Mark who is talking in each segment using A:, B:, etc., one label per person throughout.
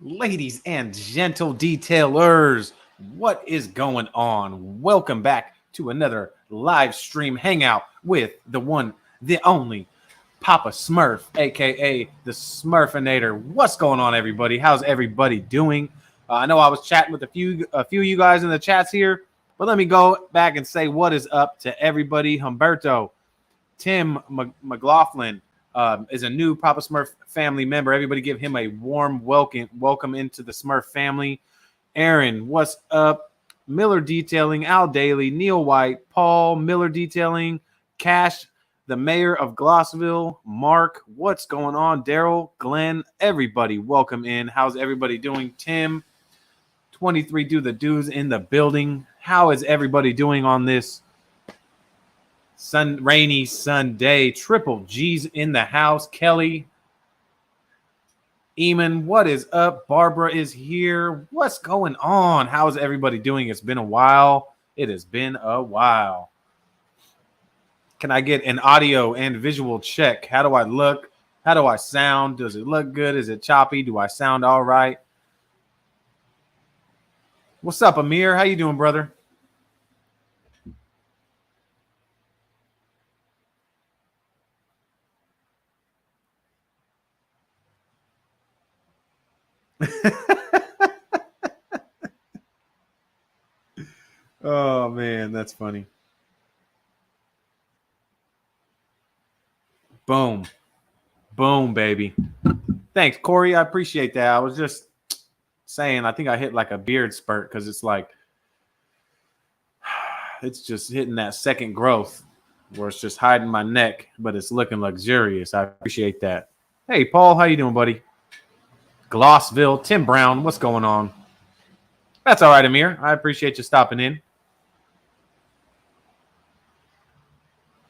A: Ladies and gentle detailers, what is going on? Welcome back to another live stream hangout with the one, the only Papasmurf, aka the Smurfinator. What's going on, everybody? How's everybody doing? I know I was chatting with a few of you guys in the chats here, but let me go back and say what is up to everybody. Humberto, Tim McLaughlin, is a new Papa Smurf family member. Everybody give him a warm welcome into the Smurf family. Aaron, what's up? Miller Detailing, Al Daly, Neil White, Paul, Miller Detailing, Cash, the mayor of Glossville, Mark, what's going on? Daryl, Glenn, everybody, welcome in. How's everybody doing? Tim, 23 do the dudes in the building. How is everybody doing on this rainy Sunday? Triple G's in the house. Kelly, Eamon, what is up? Barbara is here. What's going on? How's everybody doing? It's been a while. It has been a while. Can I get an audio and visual check? How do I look? How do I sound? Does it look good? Is it choppy? Do I sound all right? What's up, Amir? How you doing, brother? Oh, man, that's funny. Boom. Boom, baby. Thanks, Corey. I appreciate that. I was just saying, I think I hit like a beard spurt because it's like, it's just hitting that second growth where it's just hiding my neck, but it's looking luxurious. I appreciate that. Hey, Paul, how you doing, buddy? Glossville, Tim Brown, what's going on? That's all right, Amir. I appreciate you stopping in.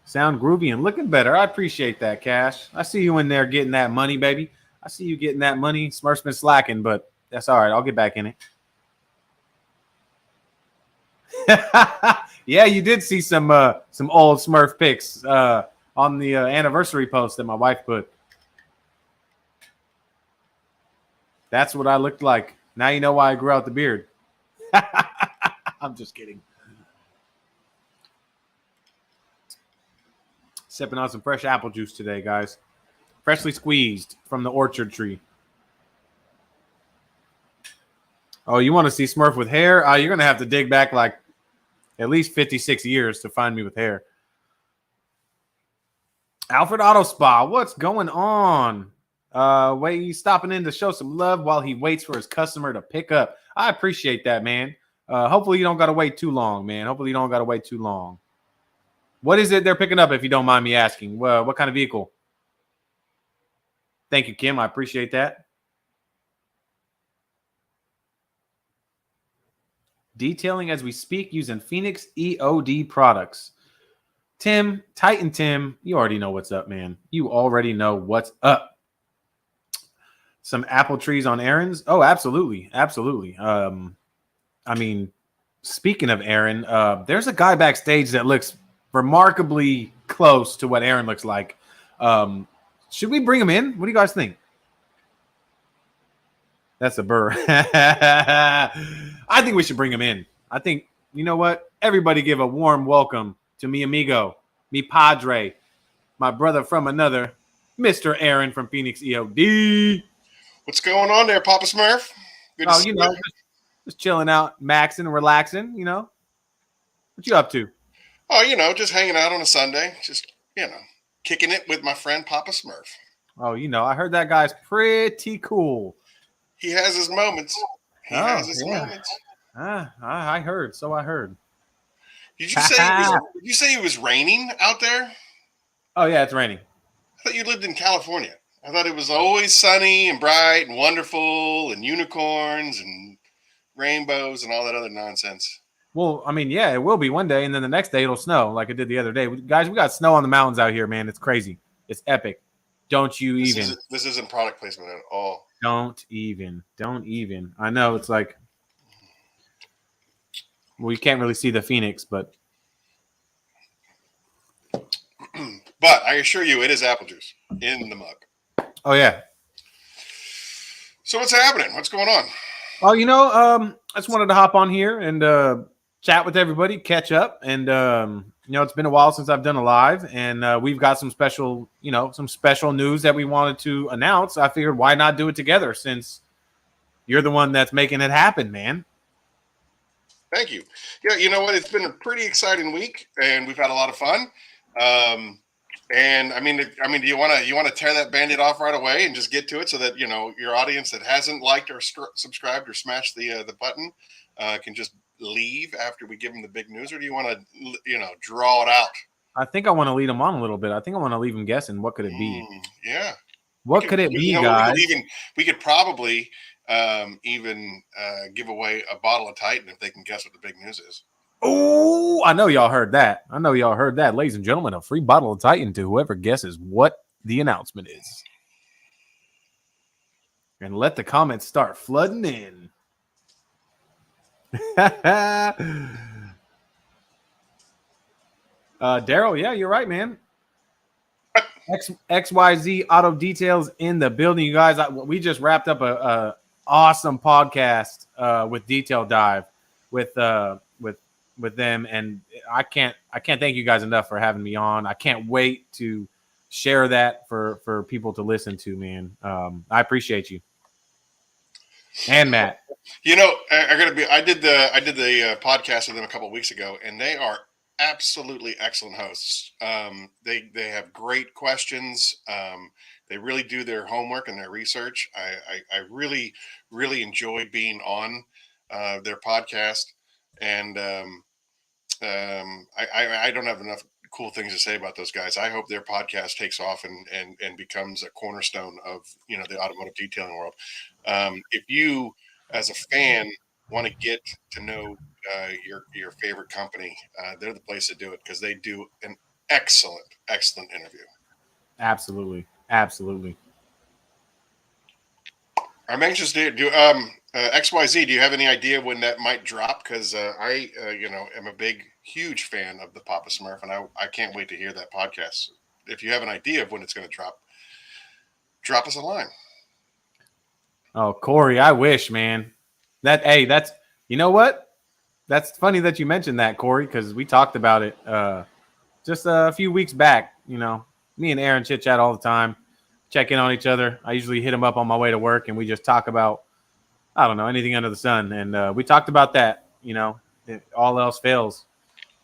A: Sound groovy and looking better. I appreciate that, Cash. I see you in there getting that money, baby. I see you getting that money. Smurf's been slacking, but that's all right. I'll get back in it. Yeah, you did see some old Smurf pics on the anniversary post that my wife put. That's what I looked like. Now you know why I grew out the beard. I'm just kidding. Sipping on some fresh apple juice today, guys. Freshly squeezed from the orchard tree. Oh, you want to see Smurf with hair? You're going to have to dig back like at least 56 years to find me with hair. Alfred Auto Spa, what's going on? Wait, he's stopping in to show some love while he waits for his customer to pick up. I appreciate that, man. Hopefully you don't got to wait too long, man. Hopefully you don't got to wait too long. What is it they're picking up, if you don't mind me asking? What kind of vehicle? Thank you, Kim. I appreciate that. Detailing as we speak using Phoenix EOD products. Tim, Titan Tim, you already know what's up, man. You already know what's up. Some apple trees on Aaron's? Oh, absolutely. Absolutely. I mean, speaking of Aaron, there's a guy backstage that looks remarkably close to what Aaron looks like. Should we bring him in? What do you guys think? That's a burr. I think we should bring him in. I think, you know what? Everybody give a warm welcome to mi amigo, mi padre, my brother from another, Mr. Aaron from Phoenix EOD.
B: What's going on there, Papasmurf?
A: Good to see you. Just chilling out, maxing, relaxing, you know. What you up to?
B: Oh, just hanging out on a Sunday. Just, kicking it with my friend Papasmurf.
A: Oh, I heard that guy's pretty cool.
B: He has his moments. Moments.
A: I heard. So I heard.
B: Did you say it was raining out there?
A: Oh, yeah, it's raining.
B: I thought you lived in California. I thought it was always sunny and bright and wonderful and unicorns and rainbows and all that other nonsense.
A: Well, I mean, yeah, it will be one day, and then the next day it'll snow like it did the other day. Guys, we got snow on the mountains out here, man. It's crazy. It's epic. Don't you even.
B: This isn't product placement at all.
A: Don't even. I know it's like, well, you can't really see the Phoenix, but.
B: But I assure you, it is apple juice in the mug.
A: Oh, yeah.
B: So what's happening? What's going on?
A: Oh, I just wanted to hop on here and chat with everybody, catch up, and it's been a while since I've done a live, and we've got some special news that we wanted to announce. I figured why not do it together since you're the one that's making it happen, man.
B: Thank you. Yeah, you know what? It's been a pretty exciting week, and we've had a lot of fun. And I mean, do you want to tear that Band-Aid off right away and just get to it, so that your audience that hasn't liked or subscribed or smashed the button can just leave after we give them the big news, or do you want to draw it out?
A: I think I want to lead them on a little bit. I think I want to leave them guessing. What could it be?
B: Yeah.
A: What could it be, guys?
B: We could probably even give away a bottle of Titan if they can guess what the big news is.
A: Oh, I know y'all heard that. Ladies and gentlemen, a free bottle of Titan to whoever guesses what the announcement is. And let the comments start flooding in. Daryl, yeah, you're right, man. XYZ Auto Details in the building, you guys. We just wrapped up a awesome podcast with Detail Dive with them, and I can't thank you guys enough for having me on. I can't wait to share that for people to listen to, man. I appreciate you. And Matt,
B: I did the podcast with them a couple of weeks ago, and they are absolutely excellent hosts. They have great questions. They really do their homework and their research. I really, really enjoy being on their podcast, and I don't have enough cool things to say about those guys. I hope their podcast takes off and becomes a cornerstone of the automotive detailing world. If you, as a fan, want to get to know your favorite company, they're the place to do it, because they do an excellent interview.
A: Absolutely.
B: I'm anxious to do XYZ. Do you have any idea when that might drop? Because I am a huge fan of the Papasmurf, and I can't wait to hear that podcast. If you have an idea of when it's going to drop us a line.
A: Oh, Corey, I wish, man. That's you know what? That's funny that you mentioned that, Corey, because we talked about it just a few weeks back. Me and Aaron chit chat all the time, check in on each other. I usually hit him up on my way to work, and we just talk about, I don't know, anything under the sun. And we talked about that. If all else fails,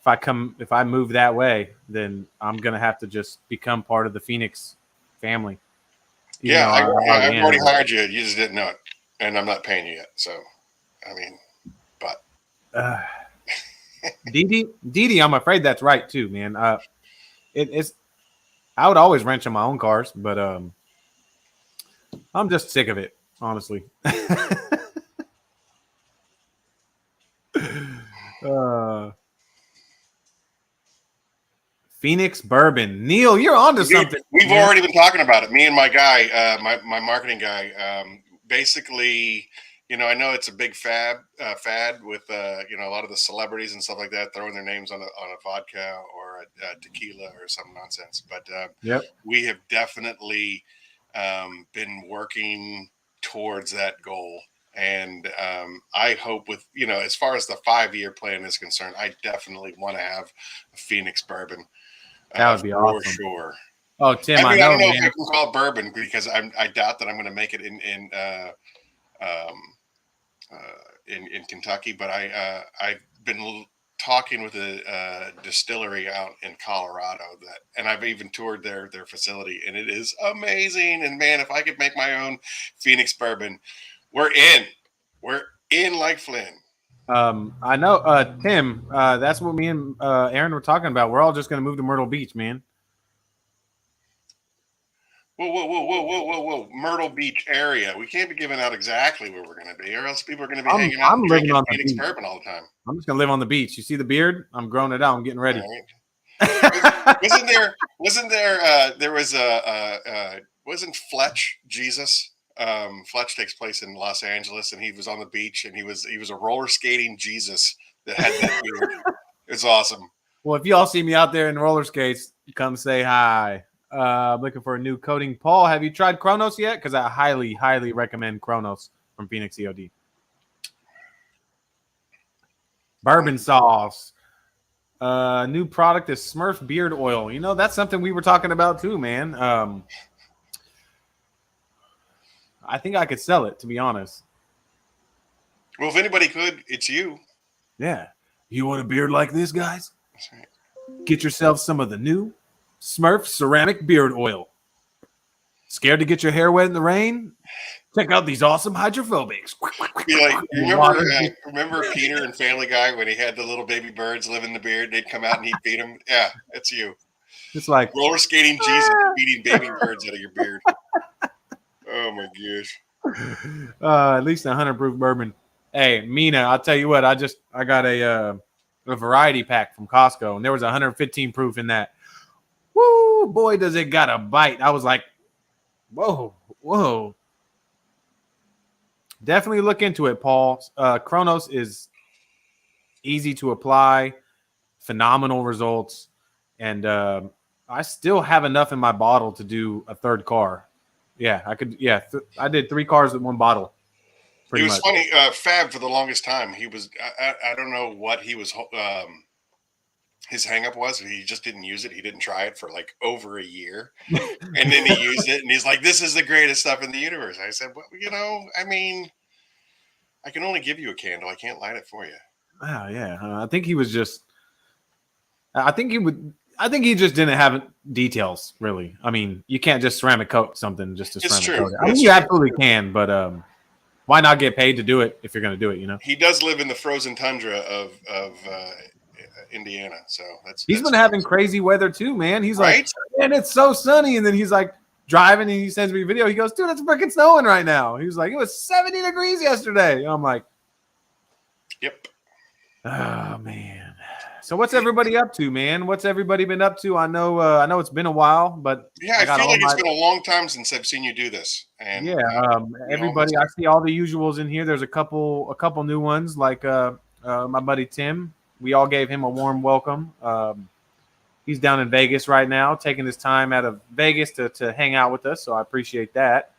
A: if I move that way, then I'm gonna have to just become part of the Phoenix family.
B: Yeah, I've already hired you. You just didn't know it, and I'm not paying you yet. So, I mean, but
A: Didi, I'm afraid that's right too, man. It's I would always wrench on my own cars, but I'm just sick of it, honestly. Phoenix Bourbon. Neil, you're onto something.
B: We've already been talking about it. Me and my guy, my marketing guy. Basically, I know it's a big fad with a lot of the celebrities and stuff like that throwing their names on a vodka or a tequila or some nonsense. But we have definitely been working towards that goal. And I hope with, as far as the 5-year plan is concerned, I definitely want to have a Phoenix bourbon.
A: That would be awesome.
B: For sure.
A: Oh, Tim,
B: I don't know if I can call it bourbon, because I doubt that I'm going to make it in Kentucky. But I've been talking with a distillery out in Colorado and I've even toured their facility, and it is amazing. And man, if I could make my own Phoenix bourbon, we're in like Flynn.
A: I know, Tim, that's what me and Aaron were talking about. We're all just going to move to Myrtle Beach, man.
B: Whoa. Myrtle Beach area. We can't be giving out exactly where we're going to be, or else people are going to be hanging out and drinking Phoenix bourbon all the time.
A: I'm just going to live on the beach. You see the beard? I'm growing it out. I'm getting ready.
B: Right. Wasn't Fletch Jesus? Fletch takes place in Los Angeles, and he was on the beach, and he was a roller skating Jesus that had that beard. It's awesome.
A: Well, if y'all see me out there in roller skates, come say hi. Looking for a new coating. Paul, have you tried Kronos yet? Because I highly, highly recommend Kronos from Phoenix EOD. Bourbon sauce. New product is Smurf beard oil. You know, that's something we were talking about too, man. I think I could sell it, to be honest.
B: Well, if anybody could, it's you.
A: Yeah. You want a beard like this, guys?
B: That's right.
A: Get yourself some of the new Smurf ceramic beard oil. Scared to get your hair wet in the rain? Check out these awesome hydrophobics.
B: Be like, remember Peter and Family Guy when he had the little baby birds live in the beard? They'd come out and he'd feed them. Yeah, it's you.
A: It's like
B: roller skating Jesus feeding baby birds out of your beard. Oh my gosh.
A: At least 100 proof bourbon. Hey, Mina, I'll tell you what. I got a variety pack from Costco, and there was 115 proof in that. Woo, boy, does it got a bite. I was like, whoa. Definitely look into it, Paul. Kronos is easy to apply, phenomenal results, and I still have enough in my bottle to do a third car. Yeah, I could. Yeah, I did 3 cars with 1 bottle.
B: It was funny. Fab for the longest time. He was. I don't know what he was. His hang up was he just didn't use it. He didn't try it for like over a year. And then he used it and he's like, this is the greatest stuff in the universe. I said, well, you know, I mean, I can only give you a candle. I can't light it for you.
A: Oh, yeah. I think he was just, I think he just didn't have details, really. I mean, you can't just ceramic coat something just to ceramic coat it. I mean, you absolutely can, but why not get paid to do it if you're going to do it, you know?
B: He does live in the frozen tundra of Indiana, so
A: he's been having crazy weather too, man. He's
B: right?
A: Like, man, it's so sunny, and then he's like driving, and he sends me a video. He goes, dude, it's freaking snowing right now. He was like, it was 70 degrees yesterday. And I'm like,
B: yep.
A: Oh man. So what's everybody up to, man? What's everybody been up to? I know it's been a while, but
B: yeah, I feel like it's been a long time since I've seen you do this. And
A: yeah, everybody, I see all the usuals in here. There's a couple new ones, like my buddy Tim. We all gave him a warm welcome. He's down in Vegas right now, taking his time out of Vegas to hang out with us. So I appreciate that.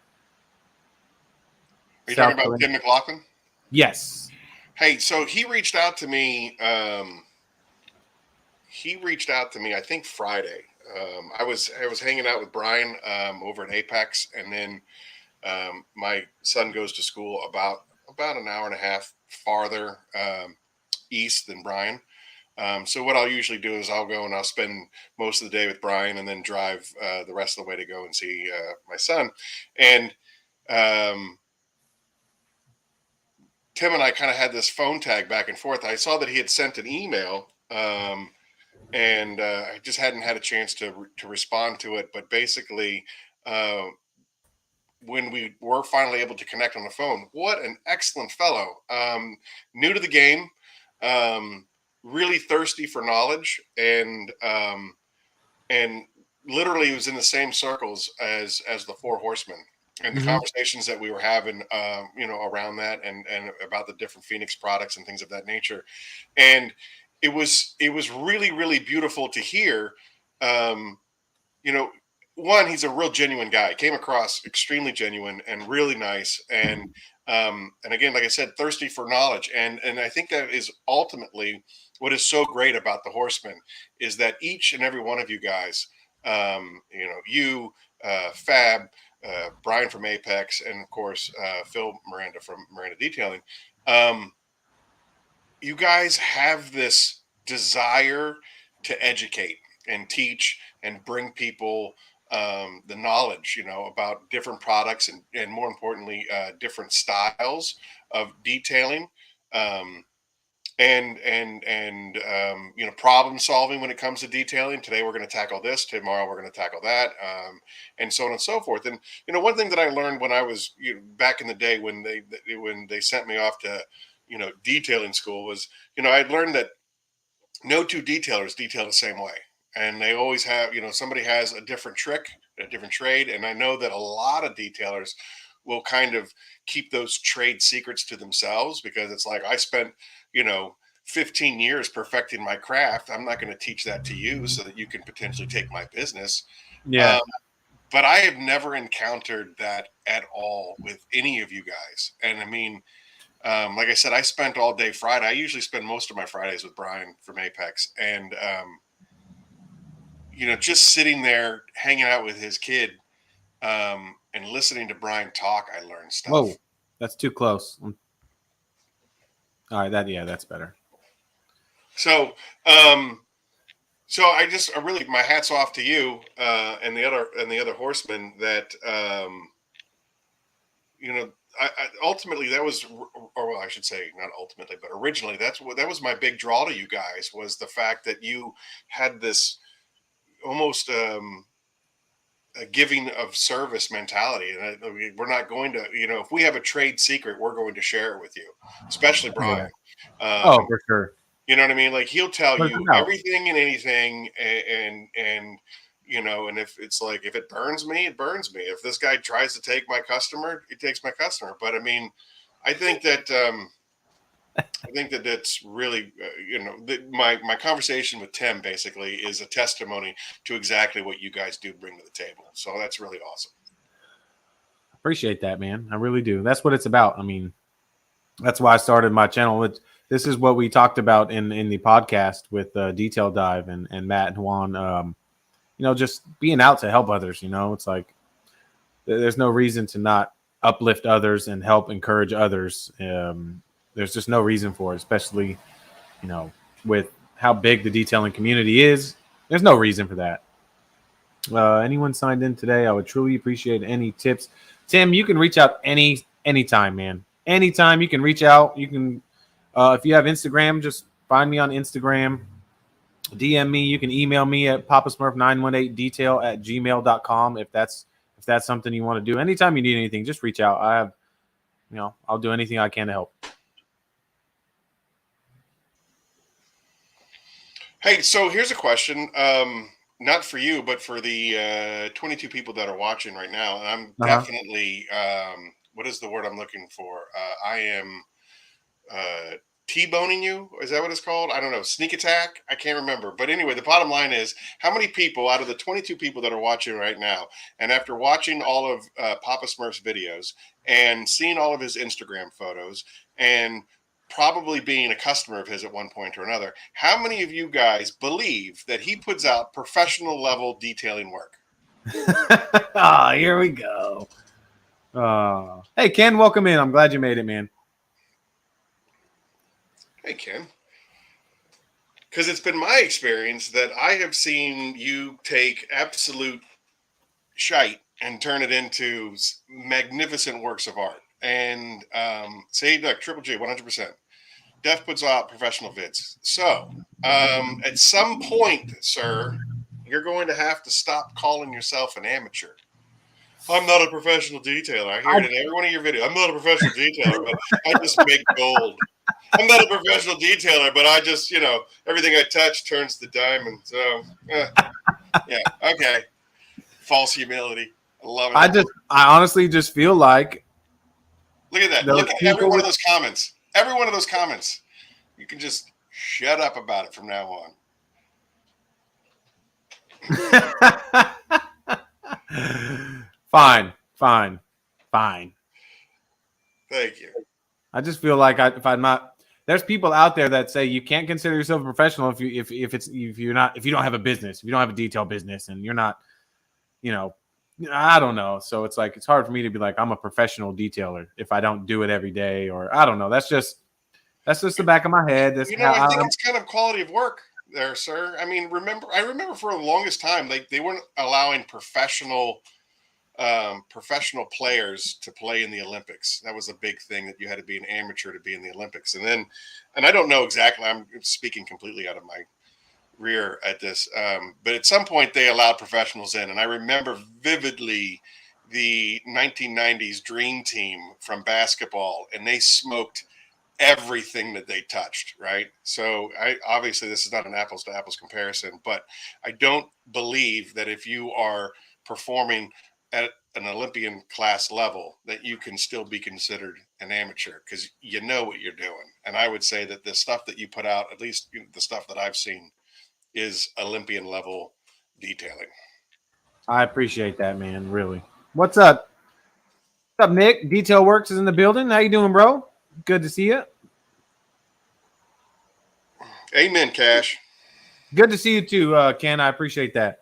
B: Are you talking about Tim McLaughlin?
A: Yes.
B: Hey, so he reached out to me. I think Friday. I was hanging out with Brian over at Apex, and then my son goes to school about an hour and a half farther east than Brian. So what I'll usually do is I'll go and I'll spend most of the day with Brian and then drive the rest of the way to go and see my son. And Tim and I kind of had this phone tag back and forth. I saw that he had sent an email and I just hadn't had a chance to respond to it. But basically, when we were finally able to connect on the phone, what an excellent fellow. New to the game. Really thirsty for knowledge, and literally was in the same circles as the Four Horsemen, and the conversations that we were having, around that, and about the different Phoenix products and things of that nature. And it was really, really beautiful to hear. One, he's a real genuine guy. Came across extremely genuine and really nice, and again, like I said, thirsty for knowledge, and I think that is ultimately what is so great about the Horsemen, is that each and every one of you guys, Fab, Brian from Apex, and of course Phil Miranda from Miranda Detailing, you guys have this desire to educate and teach and bring people the knowledge, about different products and more importantly, different styles of detailing, and problem solving when it comes to detailing. Today we're going to tackle this. Tomorrow we're going to tackle that, and so on and so forth. And one thing that I learned when I was back in the day when they sent me off to detailing school was I'd learned that no two detailers detail the same way. And they always have, somebody has a different trick, a different trade. And I know that a lot of detailers will kind of keep those trade secrets to themselves, because it's like, I spent, 15 years perfecting my craft. I'm not going to teach that to you so that you can potentially take my business.
A: Yeah.
B: But I have never encountered that at all with any of you guys. And I mean, like I said, I spent all day Friday. I usually spend most of my Fridays with Brian from Apex. And, just sitting there hanging out with his kid and listening to Brian talk, I learned stuff.
A: Whoa, that's too close. All right, that's better.
B: So, I really, my hat's off to you and the other horsemen that I ultimately that was, or well, I should say not ultimately, but originally that was my big draw to you guys, was the fact that you had this almost a giving of service mentality, and we're not going to, if we have a trade secret, we're going to share it with you, especially Brian.
A: Oh, for sure.
B: You know what I mean? Like, he'll tell
A: What's
B: you
A: it about?
B: everything and anything, and and if it's like, if it burns me, it burns me. If this guy tries to take my customer, he takes my customer. But I mean, I think that that's really, my conversation with Tim basically is a testimony to exactly what you guys do bring to the table. So that's really awesome.
A: Appreciate that, man. I really do. That's what it's about. I mean, that's why I started my channel. This is what we talked about in the podcast with Detail Dive and Matt and Juan. Just being out to help others. It's like there's no reason to not uplift others and help encourage others. There's just no reason for it, especially, with how big the detailing community is. There's no reason for that. Anyone signed in today, I would truly appreciate any tips. Tim, you can reach out anytime, man. Anytime you can reach out. You can, if you have Instagram, just find me on Instagram. DM me. You can email me at papasmurf918detail@gmail.com if that's something you want to do. Anytime you need anything, just reach out. I have, I'll do anything I can to help.
B: Hey, so here's a question. Not for you, but for the 22 people that are watching right now. And I'm definitely, what is the word I'm looking for? I am T-boning you. Is that what it's called? I don't know. Sneak attack? I can't remember. But anyway, the bottom line is, how many people out of the 22 people that are watching right now, and after watching all of Papasmurf's videos and seeing all of his Instagram photos and probably being a customer of his at one point or another, how many of you guys believe that he puts out professional level detailing work?
A: Here we go. Hey, Ken, welcome in. I'm glad you made it, man.
B: Hey, Ken. Because it's been my experience that I have seen you take absolute shite and turn it into magnificent works of art. And say, look, Triple J, 100%. Def puts out professional vids. So at some point, sir, you're going to have to stop calling yourself an amateur. I'm not a professional detailer. I hear it in every one of your videos. I'm not a professional detailer, but I just make gold. I'm not a professional detailer, but I just, everything I touch turns to diamond. So, yeah, okay. False humility. I love it.
A: I honestly just feel like.
B: Look at that. Look at every one of those comments. Every one of those comments. You can just shut up about it from now on.
A: Fine.
B: Thank you.
A: I just feel like if I'm not, there's people out there that say you can't consider yourself a professional if you don't have a business, if you don't have a detail business, and you're not, I don't know. So it's like it's hard for me to be like I'm a professional detailer if I don't do it every day, or I don't know. That's just the back of my head.
B: I think it's kind of quality of work there, sir. I mean, I remember for the longest time they weren't allowing professional players to play in the Olympics. That was a big thing, that you had to be an amateur to be in the Olympics. And I don't know exactly, I'm speaking completely out of my rear at this, but at some point they allowed professionals in. And I remember vividly the 1990s Dream Team from basketball, and they smoked everything that they touched, right? So obviously this is not an apples to apples comparison, but I don't believe that if you are performing at an Olympian class level, that you can still be considered an amateur because you know what you're doing. And I would say that the stuff that you put out, at least the stuff that I've seen, is Olympian level detailing.
A: I appreciate that, man. Really. What's up? What's up, Nick? Detail Works is in the building. How you doing, bro? Good to see you.
B: Amen, Cash.
A: Good to see you too, Ken. I appreciate that.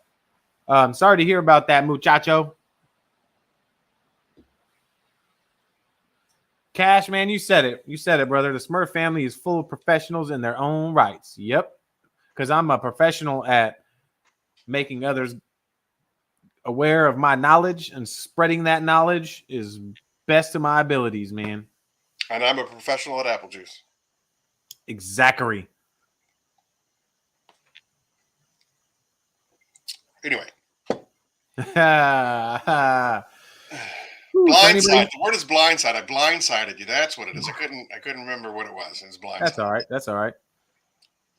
A: Sorry to hear about that, muchacho. Cash, man, you said it. You said it, brother. The Smurf family is full of professionals in their own rights. Yep. Because I'm a professional at making others aware of my knowledge, and spreading that knowledge is best of my abilities, man.
B: And I'm a professional at apple juice.
A: Exactly.
B: Anyway.
A: Blindside.
B: The word is blindside. I blindsided you. That's what it is. I couldn't remember what it was. It was blindside.
A: That's all right. That's all right.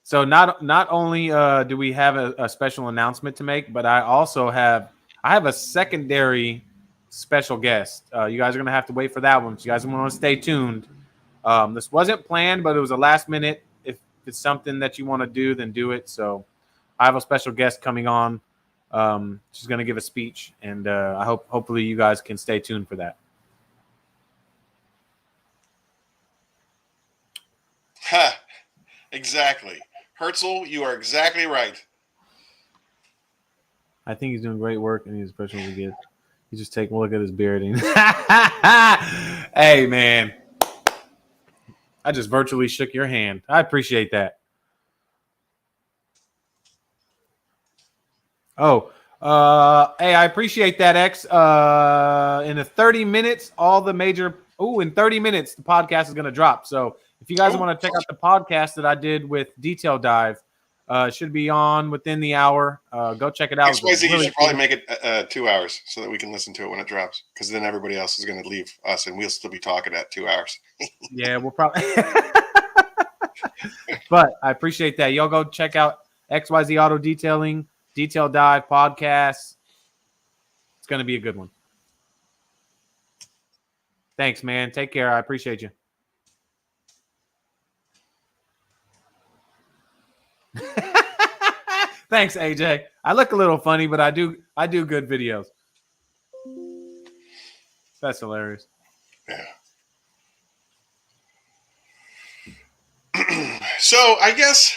A: So not only do we have a special announcement to make, but I have a secondary special guest. You guys are gonna have to wait for that one. So you guys want to stay tuned. This wasn't planned, but it was a last minute. If it's something that you want to do, then do it. So I have a special guest coming on. She's going to give a speech, and hopefully you guys can stay tuned for that.
B: Ha! Exactly. Herzl, you are exactly right.
A: I think he's doing great work, and he's especially good. You just take a look at his beard. And hey, man. I just virtually shook your hand. I appreciate that. Oh, hey, I appreciate that, X. In the 30 minutes, in 30 minutes, the podcast is going to drop. So if you guys want to check out the podcast that I did with Detail Dive, it should be on within the hour. Go check it out.
B: XYZ, you should probably make it 2 hours so that we can listen to it when it drops, because then everybody else is going to leave us and we'll still be talking at 2 hours.
A: Yeah, we'll probably. But I appreciate that. Y'all go check out XYZ Auto Detailing, Detail Dive podcast. It's going to be a good one. Thanks, man. Take care. I appreciate you. Thanks, AJ. I look a little funny, but I do good videos. That's hilarious.
B: Yeah. So I guess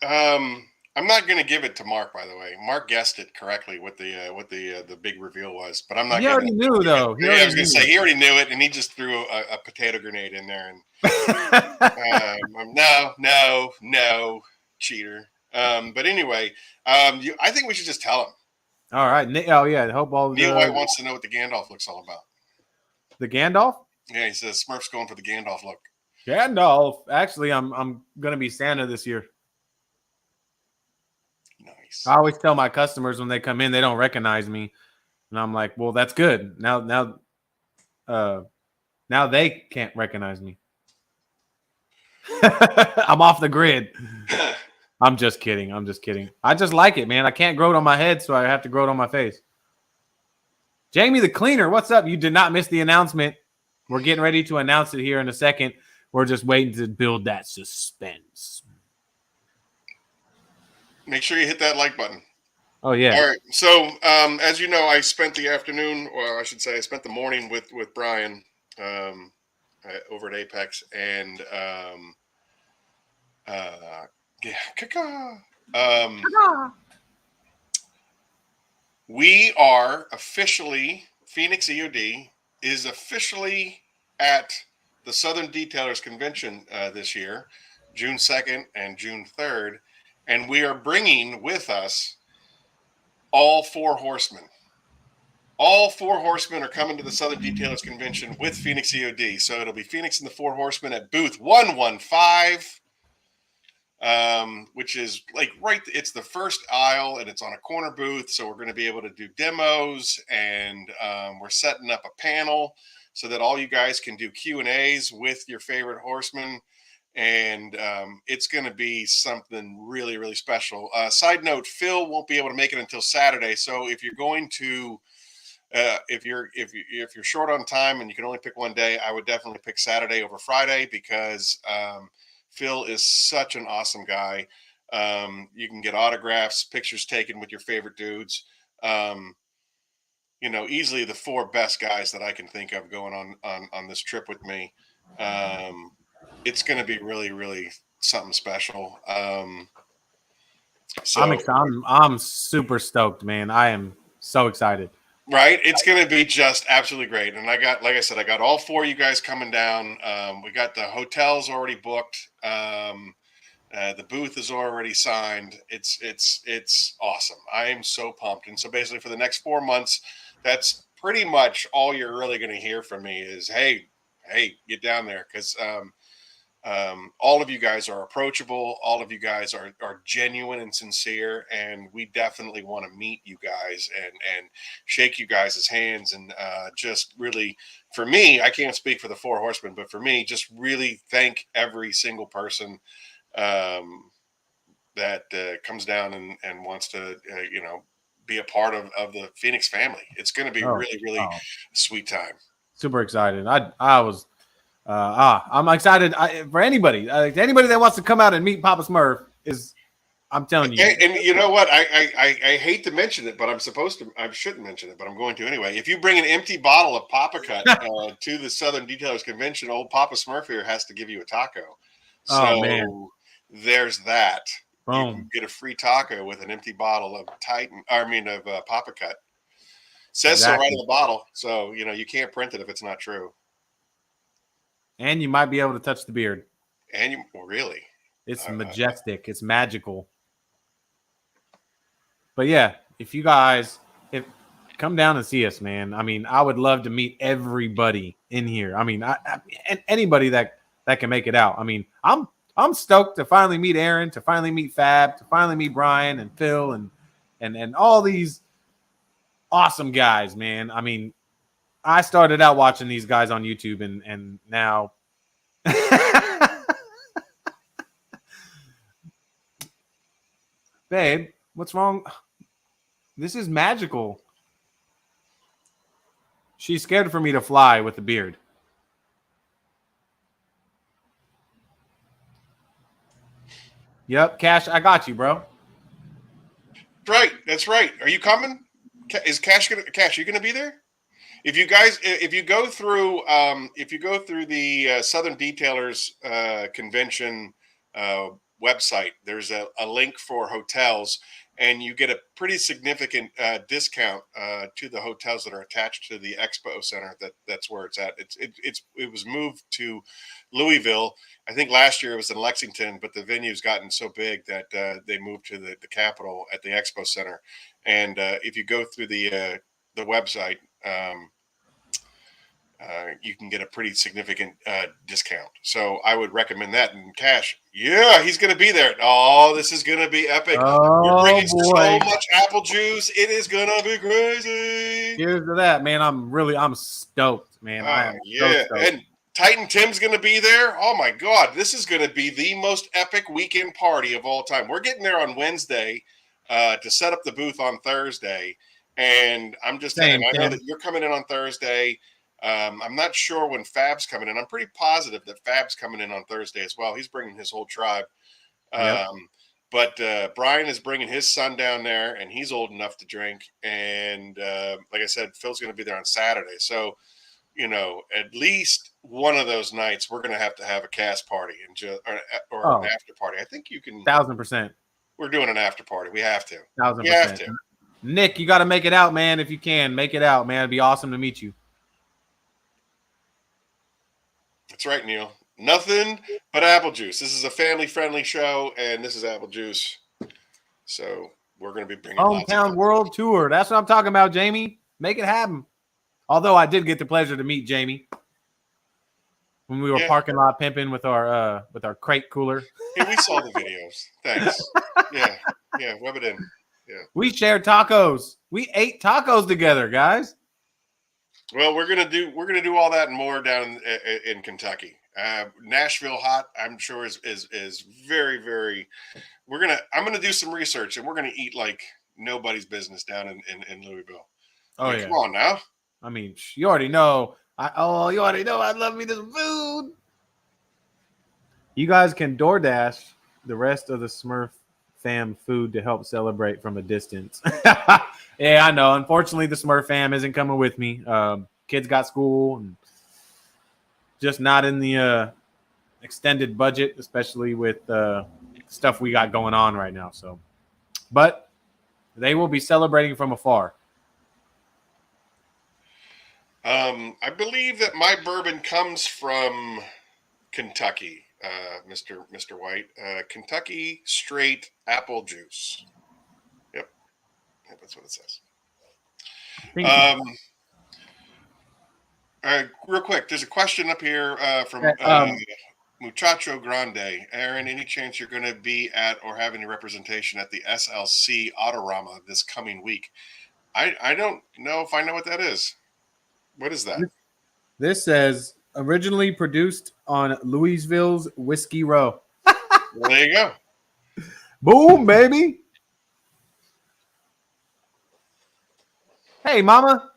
B: I'm not going to give it to Mark. By the way, Mark guessed it correctly what the big reveal was, but I'm not.
A: He already knew though.
B: I was going to say he already knew it, and he just threw a potato grenade in there. And no, cheater. But anyway, I think we should just tell him.
A: All right. Oh yeah. I hope all.
B: Neil White wants to know what the Gandalf look's all about.
A: The Gandalf?
B: Yeah, he says Smurf's going for the Gandalf look.
A: Gandalf. Actually, I'm gonna be Santa this year.
B: Nice.
A: I always tell my customers when they come in, they don't recognize me, and I'm like, well, that's good. Now they can't recognize me. I'm off the grid. I'm just kidding. I just like it, man. I can't grow it on my head, so I have to grow it on my face. Jamie the Cleaner, what's up? You did not miss the announcement. We're getting ready to announce it here in a second. We're just waiting to build that suspense.
B: Make sure you hit that like button.
A: Oh, yeah.
B: All right. So, as you know, I spent the afternoon, or I should say I spent the morning with Brian over at Apex. And we are officially, Phoenix EOD is officially at the Southern Detailers Convention this year, June 2nd and June 3rd. And we are bringing with us all four horsemen. All four horsemen are coming to the Southern Detailers Convention with Phoenix EOD. So it'll be Phoenix and the four horsemen at booth 115, which is like it's the first aisle and it's on a corner booth. So we're going to be able to do demos, and we're setting up a panel so that all you guys can do Q&As with your favorite horsemen. And it's going to be something really, really special. Side note, Phil won't be able to make it until Saturday. So if you're going to if you're short on time and you can only pick one day, I would definitely pick Saturday over Friday because Phil is such an awesome guy. You can get autographs, pictures taken with your favorite dudes. Um, easily the four best guys that I can think of going on this trip with me. Um, it's going to be really, really something special.
A: I'm
B: So
A: excited. I'm super stoked, man. I am so excited.
B: right, it's going to be just absolutely great. And like I said, I got all four of you guys coming down. We got the hotels already booked. The booth is already signed. It's awesome. I am so pumped. And so basically, for the next 4 months, that's pretty much all you're really going to hear from me is, hey, get down there because all of you guys are approachable. All of you guys are genuine and sincere, and we definitely want to meet you guys and shake you guys' hands and just really, for me, I can't speak for the Four Horsemen, but for me, just really thank every single person um, that comes down and wants to, be a part of the Phoenix family. It's going to be
A: Oh,
B: really, really
A: oh,
B: sweet time.
A: super excited. I was I'm excited for anybody that wants to come out and meet Papasmurf. Is I'm telling you.
B: And you know what? I hate to mention it, but I shouldn't mention it, but I'm going to anyway. If you bring an empty bottle of Papa Cut to the Southern Detailers Convention, old Papa Smurf here has to give you a taco.
A: Oh man,
B: So there's that. You can
A: boom,
B: get a free taco with an empty bottle of Papa Cut. Says so right
A: exactly.
B: in the bottle. So, you can't print it if it's not true.
A: And you might be able to touch the beard.
B: And well, really,
A: It's
B: uh,
A: majestic. It's magical. But yeah, if you guys if come down and see us, man. I mean, I would love to meet everybody in here. I mean, and anybody that can make it out. I mean, I'm stoked to finally meet Aaron, to finally meet Fab, to finally meet Brian and Phil and all these awesome guys, man. I mean, I started out watching these guys on YouTube and now babe, what's wrong? This is magical. She's scared for me to fly with the beard. Yep, Cash, I got you, bro.
B: right. That's right. Are you coming? Is Cash Cash? You gonna be there? If you go through the Southern Detailers convention uh, website, there's a link for hotels, and you get a pretty significant discount to the hotels that are attached to the expo center. That's where it's at. It was moved to Louisville. I think last year it was in Lexington, but the venue's gotten so big that they moved to the Capitol at the expo center. And if you go through the website, you can get a pretty significant discount. So I would recommend that. And Cash, yeah, he's going to be there. Oh, this is going to be epic. We're
A: Oh
B: bringing so
A: boy.
B: much apple juice. It is going to be crazy.
A: Here's to that, man. I'm stoked, man. I
B: Oh,
A: am so
B: yeah.
A: stoked.
B: And Titan Tim's going to be there. Oh, my God. This is going to be the most epic weekend party of all time. We're getting there on Wednesday to set up the booth on Thursday. And I'm just telling
A: Same,
B: you, I know
A: Tim.
B: that you're coming in on Thursday. I'm not sure when Fab's coming in. I'm pretty positive that Fab's coming in on Thursday as well. He's bringing his whole tribe.
A: Yep.
B: But Brian is bringing his son down there, and he's old enough to drink. And like I said, Phil's going to be there on Saturday. So, at least one of those nights, we're going to have a cast party or an
A: Oh,
B: after party. I think you can.
A: 1000%.
B: We're doing an after party. We have to.
A: Thousand
B: We have
A: percent.
B: to.
A: Nick, you got to make it out, man. If you can, make it out, man. It'd be awesome to meet you.
B: That's right, Neil. Nothing but apple juice. This is a family-friendly show, and this is apple juice. So we're going to be bringing lots of
A: Hometown World Tour. That's what I'm talking about, Jamie. Make it happen. Although I did get the pleasure to meet Jamie when we were
B: Yeah,
A: parking lot pimping with our crate cooler.
B: yeah, we saw the videos. Thanks. Yeah, yeah, rub it in. Yeah.
A: We shared tacos. We ate tacos together, guys.
B: Well, we're gonna do all that and more down in Kentucky. Nashville hot, I'm sure is very, very. I'm gonna do some research and we're gonna eat like nobody's business down in Louisville.
A: Oh,
B: Come on now.
A: I mean, you already know. You already know I love me this food. You guys can DoorDash the rest of the Smurf fam food to help celebrate from a distance. Yeah, I know. Unfortunately, the Smurf fam isn't coming with me. Kids got school and just not in the extended budget, especially with stuff we got going on right now. So, but they will be celebrating from afar.
B: I believe that my bourbon comes from Kentucky, Mr. White. Kentucky straight apple juice. Yep, that's what it says. Real quick, there's a question up here from Muchacho Grande. Aaron, any chance you're going to be at or have any representation at the SLC Autorama this coming week? I don't know if I know what that is. What is that?
A: This says originally produced on Louisville's Whiskey Row.
B: Well, there you go.
A: Boom, baby. Hey, mama.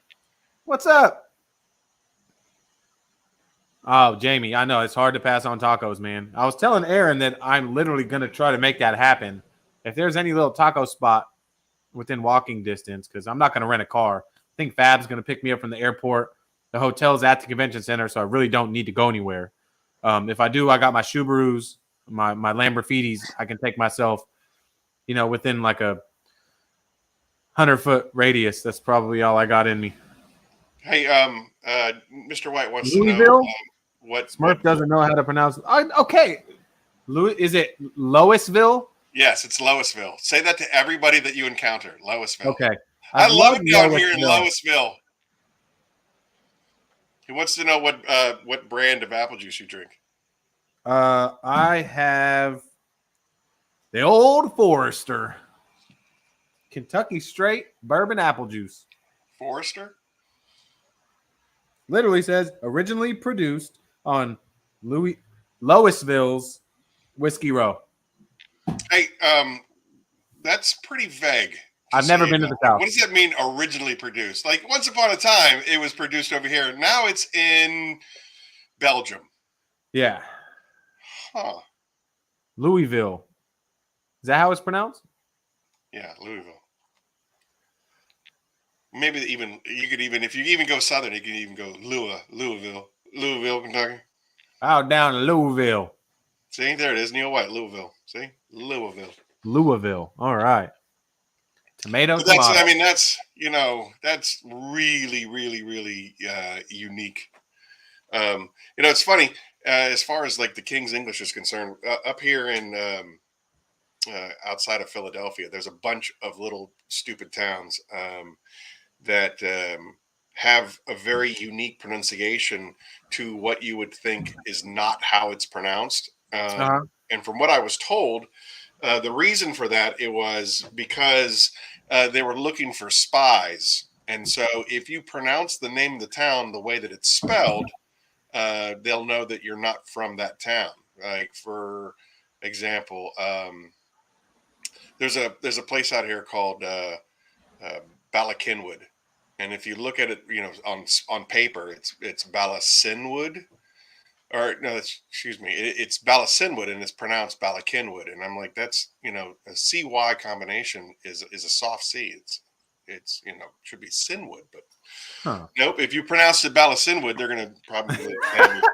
A: What's up? Oh, Jamie, I know it's hard to pass on tacos, man. I was telling Aaron that I'm literally going to try to make that happen. If there's any little taco spot within walking distance, because I'm not going to rent a car. I think Fab's going to pick me up from the airport. The hotel's at the convention center, so I really don't need to go anywhere. If I do, I got my Subarus, my Lamborghinis. I can take myself, within like a 100-foot radius. That's probably all I got in me.
B: Hey, Mr. White wants
A: Louisville?
B: to know what
A: Smurf doesn't know how to pronounce it. Okay. Is it Louisville?
B: Yes, it's Louisville. Say that to everybody that you encounter. Louisville.
A: Okay.
B: I love it down here in Louisville. He wants to know what brand of apple juice you drink.
A: I have the Old Forester. Kentucky straight bourbon apple juice.
B: Forester?
A: Literally says originally produced on Louisville's Whiskey Row.
B: Hey, that's pretty vague.
A: I've never been to the South.
B: What does that mean, originally produced? Like, once upon a time, it was produced over here. Now it's in Belgium.
A: Yeah.
B: Huh.
A: Louisville. Is that how it's pronounced?
B: Yeah, Louisville. Maybe if you even go southern, you can even go Louisville, Kentucky.
A: Out down in Louisville.
B: See, there it is, Neil White, Louisville. See,
A: Louisville. All right. Tomato.
B: That's really, really, really unique. It's funny as far as like the King's English is concerned. Up here in outside of Philadelphia, there's a bunch of little stupid towns that have a very unique pronunciation to what you would think is not how it's pronounced. And from what I was told, the reason for that, it was because they were looking for spies. And so if you pronounce the name of the town the way that it's spelled, they'll know that you're not from that town. Like, for example, there's a place out here called Ballakinwood. And if you look at it, on paper, it's Ballasinwood. Or no, excuse me, it's Ballasinwood, and it's pronounced Ballakinwood. And I'm like, that's, a CY combination is a soft C. It's should be Sinwood, but nope. If you pronounce it Ballasinwood, they're gonna probably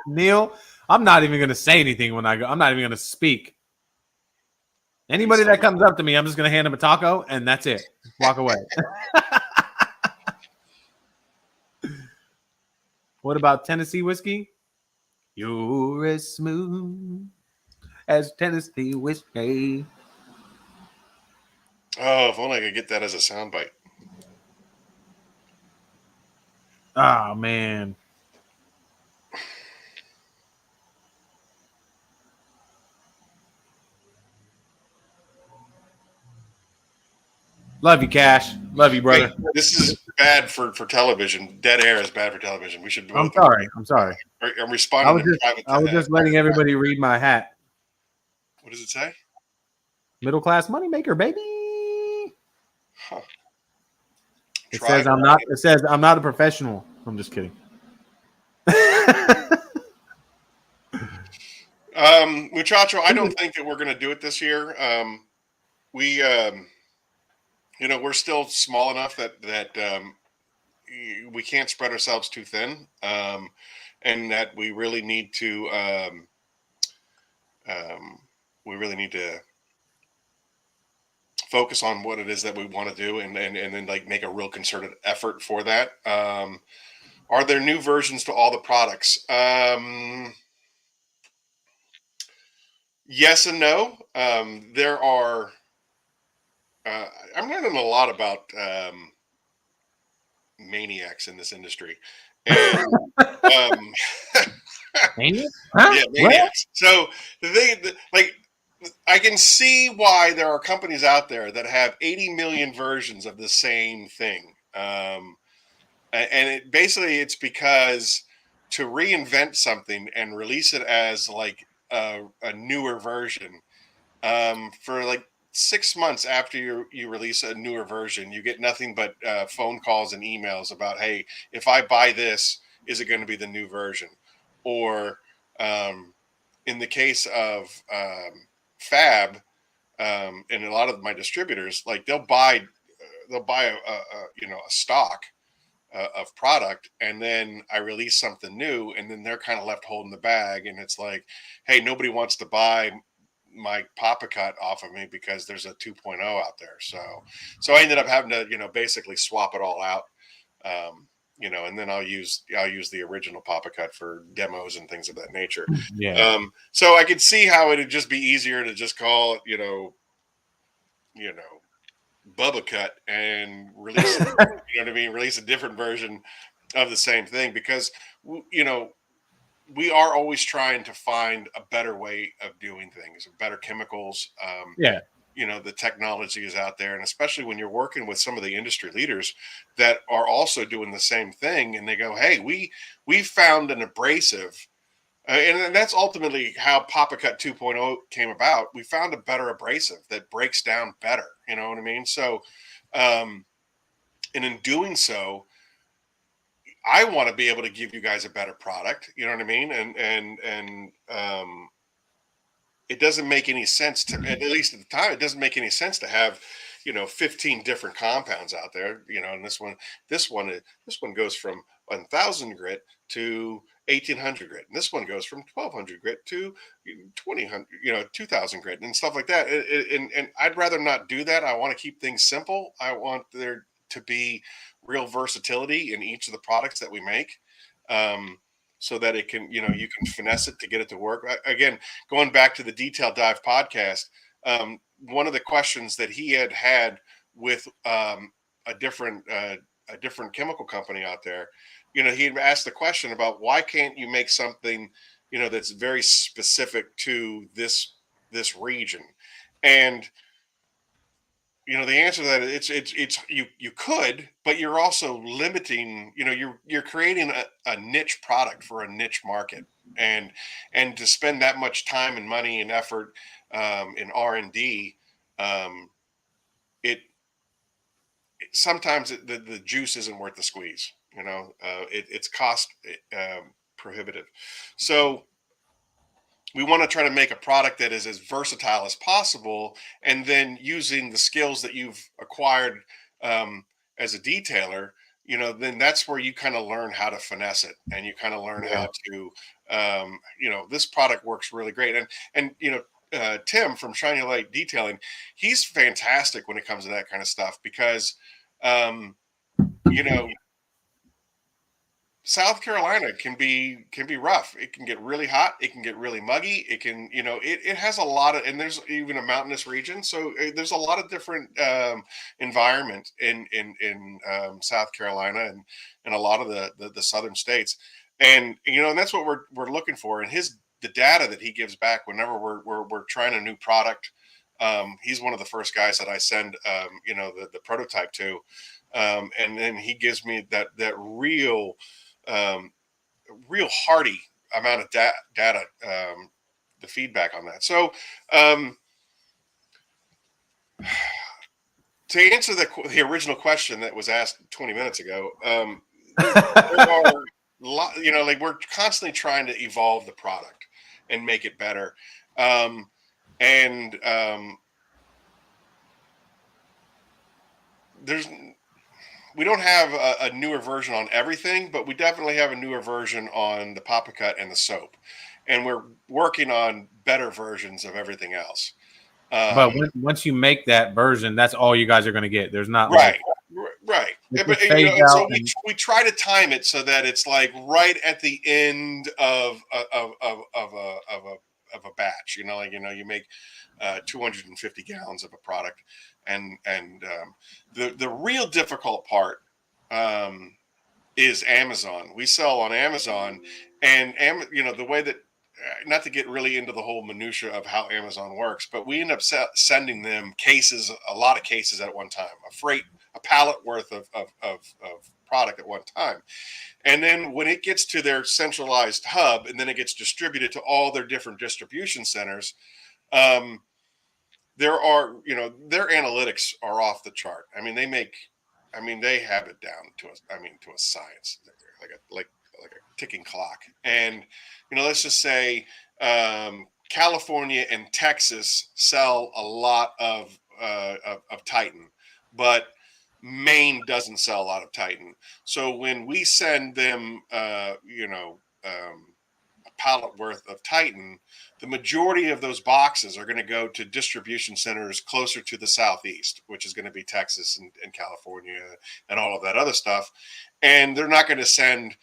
A: Neil, I'm not even gonna say anything when I go. I'm not even gonna speak. Anybody that comes up to me, I'm just gonna hand them a taco, and that's it. Walk away. What about Tennessee whiskey? You're as smooth as Tennessee whiskey.
B: Oh, if only I could get that as a soundbite.
A: Oh, man. Love you, Cash. Love you, brother.
B: Hey, this is bad for television. Dead air is bad for television. We should.
A: I'm sorry.
B: I'm responding to private.
A: I was just letting everybody read my hat.
B: What does it say?
A: Middle class moneymaker, baby.
B: Huh.
A: It says I'm not. It says I'm not a professional. I'm just kidding.
B: Muchacho, I don't think that we're going to do it this year. We, we're still small enough that we can't spread ourselves too thin, and that we really need to focus on what it is that we want to do, and then like make a real concerted effort for that. Are there new versions to all the products? Yes and no. There are. I'm learning a lot about maniacs in this industry, and
A: Maniac? Huh?
B: yeah, maniacs. So the thing, like, I can see why there are companies out there that have 80 million versions of the same thing, and it's because to reinvent something and release it as like a newer version, for like 6 months after you release a newer version, you get nothing but phone calls and emails about, hey, if I buy this, is it going to be the new version? Or in the case of Fab, and a lot of my distributors, like they'll buy a stock of product, and then I release something new, and then they're kind of left holding the bag, and it's like, hey, nobody wants to buy my Papa Cut off of me because there's a 2.0 out there. So I ended up having to, basically swap it all out. And then I'll use the original Papa Cut for demos and things of that nature.
A: Yeah.
B: So I could see how it'd just be easier to just call it, Bubba Cut and release, release a different version of the same thing, because, we are always trying to find a better way of doing things, better chemicals.
A: Yeah.
B: The technology is out there, and especially when you're working with some of the industry leaders that are also doing the same thing, and they go, hey, we found an abrasive, and that's ultimately how Papa Cut 2.0 came about. We found a better abrasive that breaks down better, you know what I mean? So and in doing so, I want to be able to give you guys a better product, you know what I mean? And it doesn't make any sense to, at least at the time, it doesn't make any sense to have, 15 different compounds out there, and this one goes from 1,000 grit to 1,800 grit, and this one goes from 1,200 grit to 2,000, 2,000 grit and stuff like that. And I'd rather not do that. I want to keep things simple. I want there to be real versatility in each of the products that we make. So that it can, you can finesse it to get it to work. Again, going back to the Detail Dive podcast, one of the questions that he had with a different chemical company out there, he had asked the question about, why can't you make something, that's very specific to this region? And the answer to that, it's you could, but you're also limiting, you're creating a niche product for a niche market, and to spend that much time and money and effort in R&D, it sometimes the juice isn't worth the squeeze. It's cost prohibitive. So we want to try to make a product that is as versatile as possible, and then using the skills that you've acquired as a detailer, then that's where you kind of learn how to finesse it, and you kind of learn how to, this product works really great. And Tim from Shiny Light Detailing, he's fantastic when it comes to that kind of stuff, because you know South Carolina can be rough. It can get really hot. It can get really muggy. It can, it has a lot of, and there's even a mountainous region. So there's a lot of different environment in South Carolina, and a lot of the southern states. And, and that's what we're looking for. And the data that he gives back whenever we're trying a new product. He's one of the first guys that I send, the prototype to. And then he gives me that real hearty amount of data, the feedback on that. So to answer the original question that was asked 20 minutes ago, there are like we're constantly trying to evolve the product and make it better. And we don't have a newer version on everything, but we definitely have a newer version on the Papa Cut and the soap, and we're working on better versions of everything else.
A: But once you make that version, that's all you guys are going to get. There's not
B: right,
A: like
B: right.
A: it
B: But
A: fades
B: and so
A: out. And
B: we try to time it so that it's like right at the end of a batch. You make 250 gallons of a product, and the real difficult part is Amazon. We sell on Amazon, and the way that, not to get really into the whole minutia of how Amazon works, but we end up sending them cases, a lot of cases at one time, a pallet worth of product at one time. And then when it gets to their centralized hub, and then it gets distributed to all their different distribution centers, there are, their analytics are off the chart. I mean, they have it down to a science, like a ticking clock. And let's just say California and Texas sell a lot of Titan, but Maine doesn't sell a lot of Titan. So when we send them, a pallet worth of Titan, the majority of those boxes are going to go to distribution centers closer to the Southeast, which is going to be Texas and California and all of that other stuff. And they're not going to send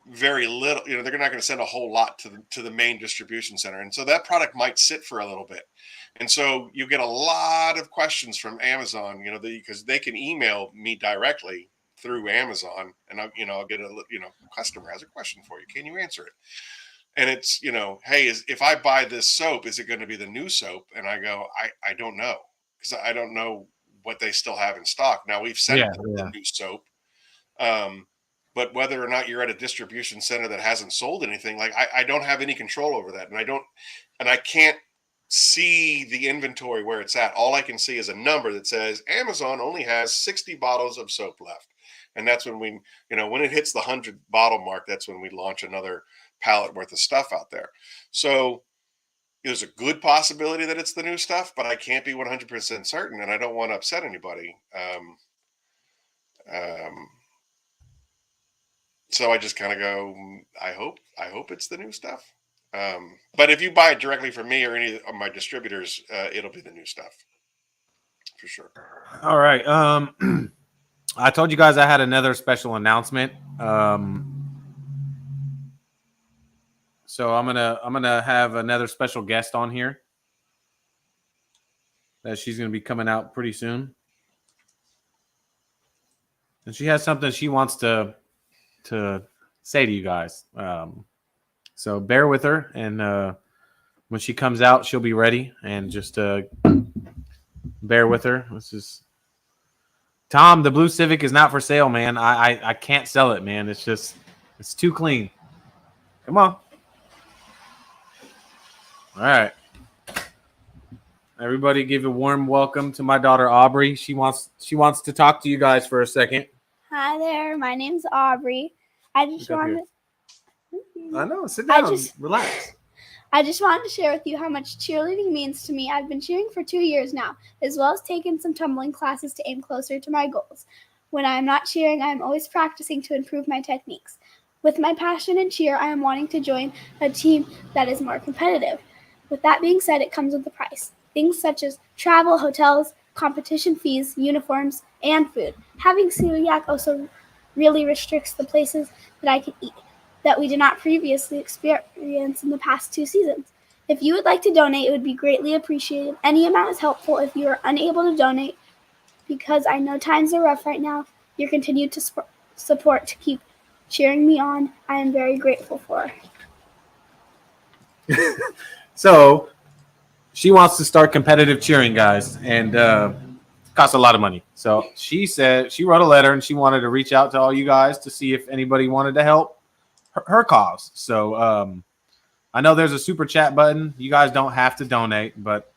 B: very little, they're not going to send a whole lot to the main distribution center. And so that product might sit for a little bit. And so you get a lot of questions from Amazon, because they can email me directly through Amazon, and I'll get a customer has a question for you. Can you answer it? And it's, hey, if I buy this soap, is it going to be the new soap? And I go, I don't know, because I don't know what they still have in stock. Now we've sent the new soap. But whether or not you're at a distribution center that hasn't sold anything, like I don't have any control over that. And I can't see the inventory where it's at. All I can see is a number that says Amazon only has 60 bottles of soap left. And that's when when it hits the 100 bottle mark, that's when we launch another pallet worth of stuff out there. So there's a good possibility that it's the new stuff, but I can't be 100% certain, and I don't want to upset anybody. So I just kind of go, I hope it's the new stuff. But if you buy it directly from me or any of my distributors, it'll be the new stuff for sure.
A: All right. I told you guys I had another special announcement. So I'm gonna have another special guest on here. That she's gonna be coming out pretty soon, and she has something she wants to say to you guys. So bear with her, and when she comes out, she'll be ready. And just bear with her. This is Tom. The blue Civic is not for sale, man. I can't sell it, man. It's too clean. Come on. All right. Everybody give a warm welcome to my daughter, Aubrey. She wants to talk to you guys for a second.
C: Hi there. My name's Aubrey. I know.
A: Sit down. Relax.
C: I just wanted to share with you how much cheerleading means to me. I've been cheering for 2 years now, as well as taking some tumbling classes to aim closer to my goals. When I am not cheering, I am always practicing to improve my techniques. With my passion in cheer, I am wanting to join a team that is more competitive. With that being said, it comes with a price. Things such as travel, hotels, competition fees, uniforms, and food. Having celiac also really restricts the places that I can eat that we did not previously experience in the past 2 seasons. If you would like to donate, it would be greatly appreciated. Any amount is helpful. If you are unable to donate, because I know times are rough right now, your continued support to keep cheering me on, I am very grateful for.
A: So she wants to start competitive cheering, guys, and it costs a lot of money. So she said she wrote a letter and she wanted to reach out to all you guys to see if anybody wanted to help her cause. So I know there's a super chat button. You guys don't have to donate, but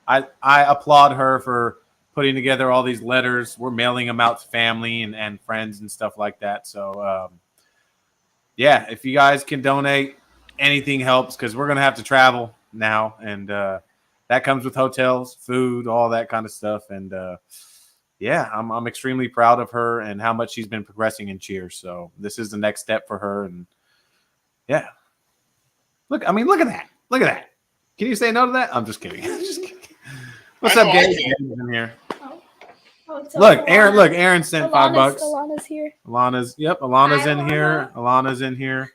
A: I applaud her for putting together all these letters. We're mailing them out to family and friends and stuff like that. So, yeah, if you guys can donate, anything helps because we're going to have to travel now. And that comes with hotels, food, all that kind of stuff. And yeah, I'm extremely proud of her and how much she's been progressing in cheer. So this is the next step for her. And yeah, look at that. Look at that. Can you say no to that? I'm just kidding. Just kidding. What's up, Gabe? In here. Look, Aaron sent $5.
C: Alana's here.
A: Alana's in here. Alana's in here.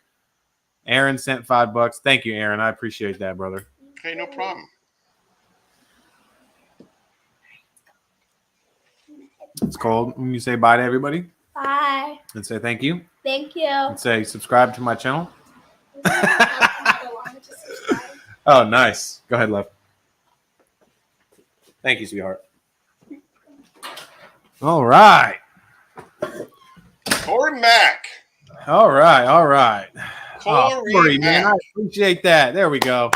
A: Aaron sent $5. Thank you, Aaron. I appreciate that, brother.
B: Okay, no problem.
A: It's cold. When you say bye to everybody.
C: Bye.
A: And say thank you.
C: Thank you.
A: And say subscribe to my channel. Oh, nice. Go ahead, love. Thank you, sweetheart. All right.
B: Corey Mack.
A: All right.
B: Corey Mack.
A: Man, I appreciate that. There we go.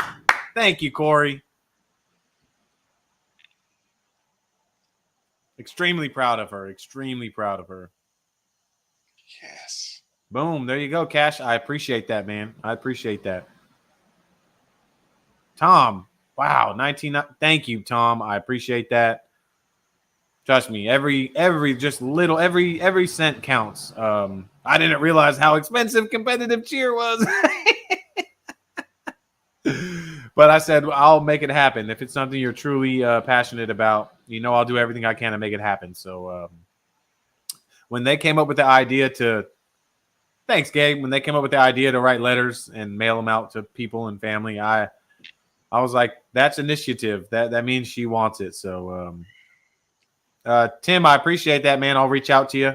A: Thank you, Corey. Extremely proud of her.
B: Yes.
A: Boom. There you go, Cash. I appreciate that, man. I appreciate that. Tom. Wow. 19. Thank you, Tom. I appreciate that. Trust me, every cent counts. I didn't realize how expensive competitive cheer was. But I said, I'll make it happen. If it's something you're truly passionate about, I'll do everything I can to make it happen. So when they came up with the idea thanks, Gabe. When they came up with the idea to write letters and mail them out to people and family, I was like, that's initiative. That means she wants it. So Tim, I appreciate that, man. I'll reach out to you.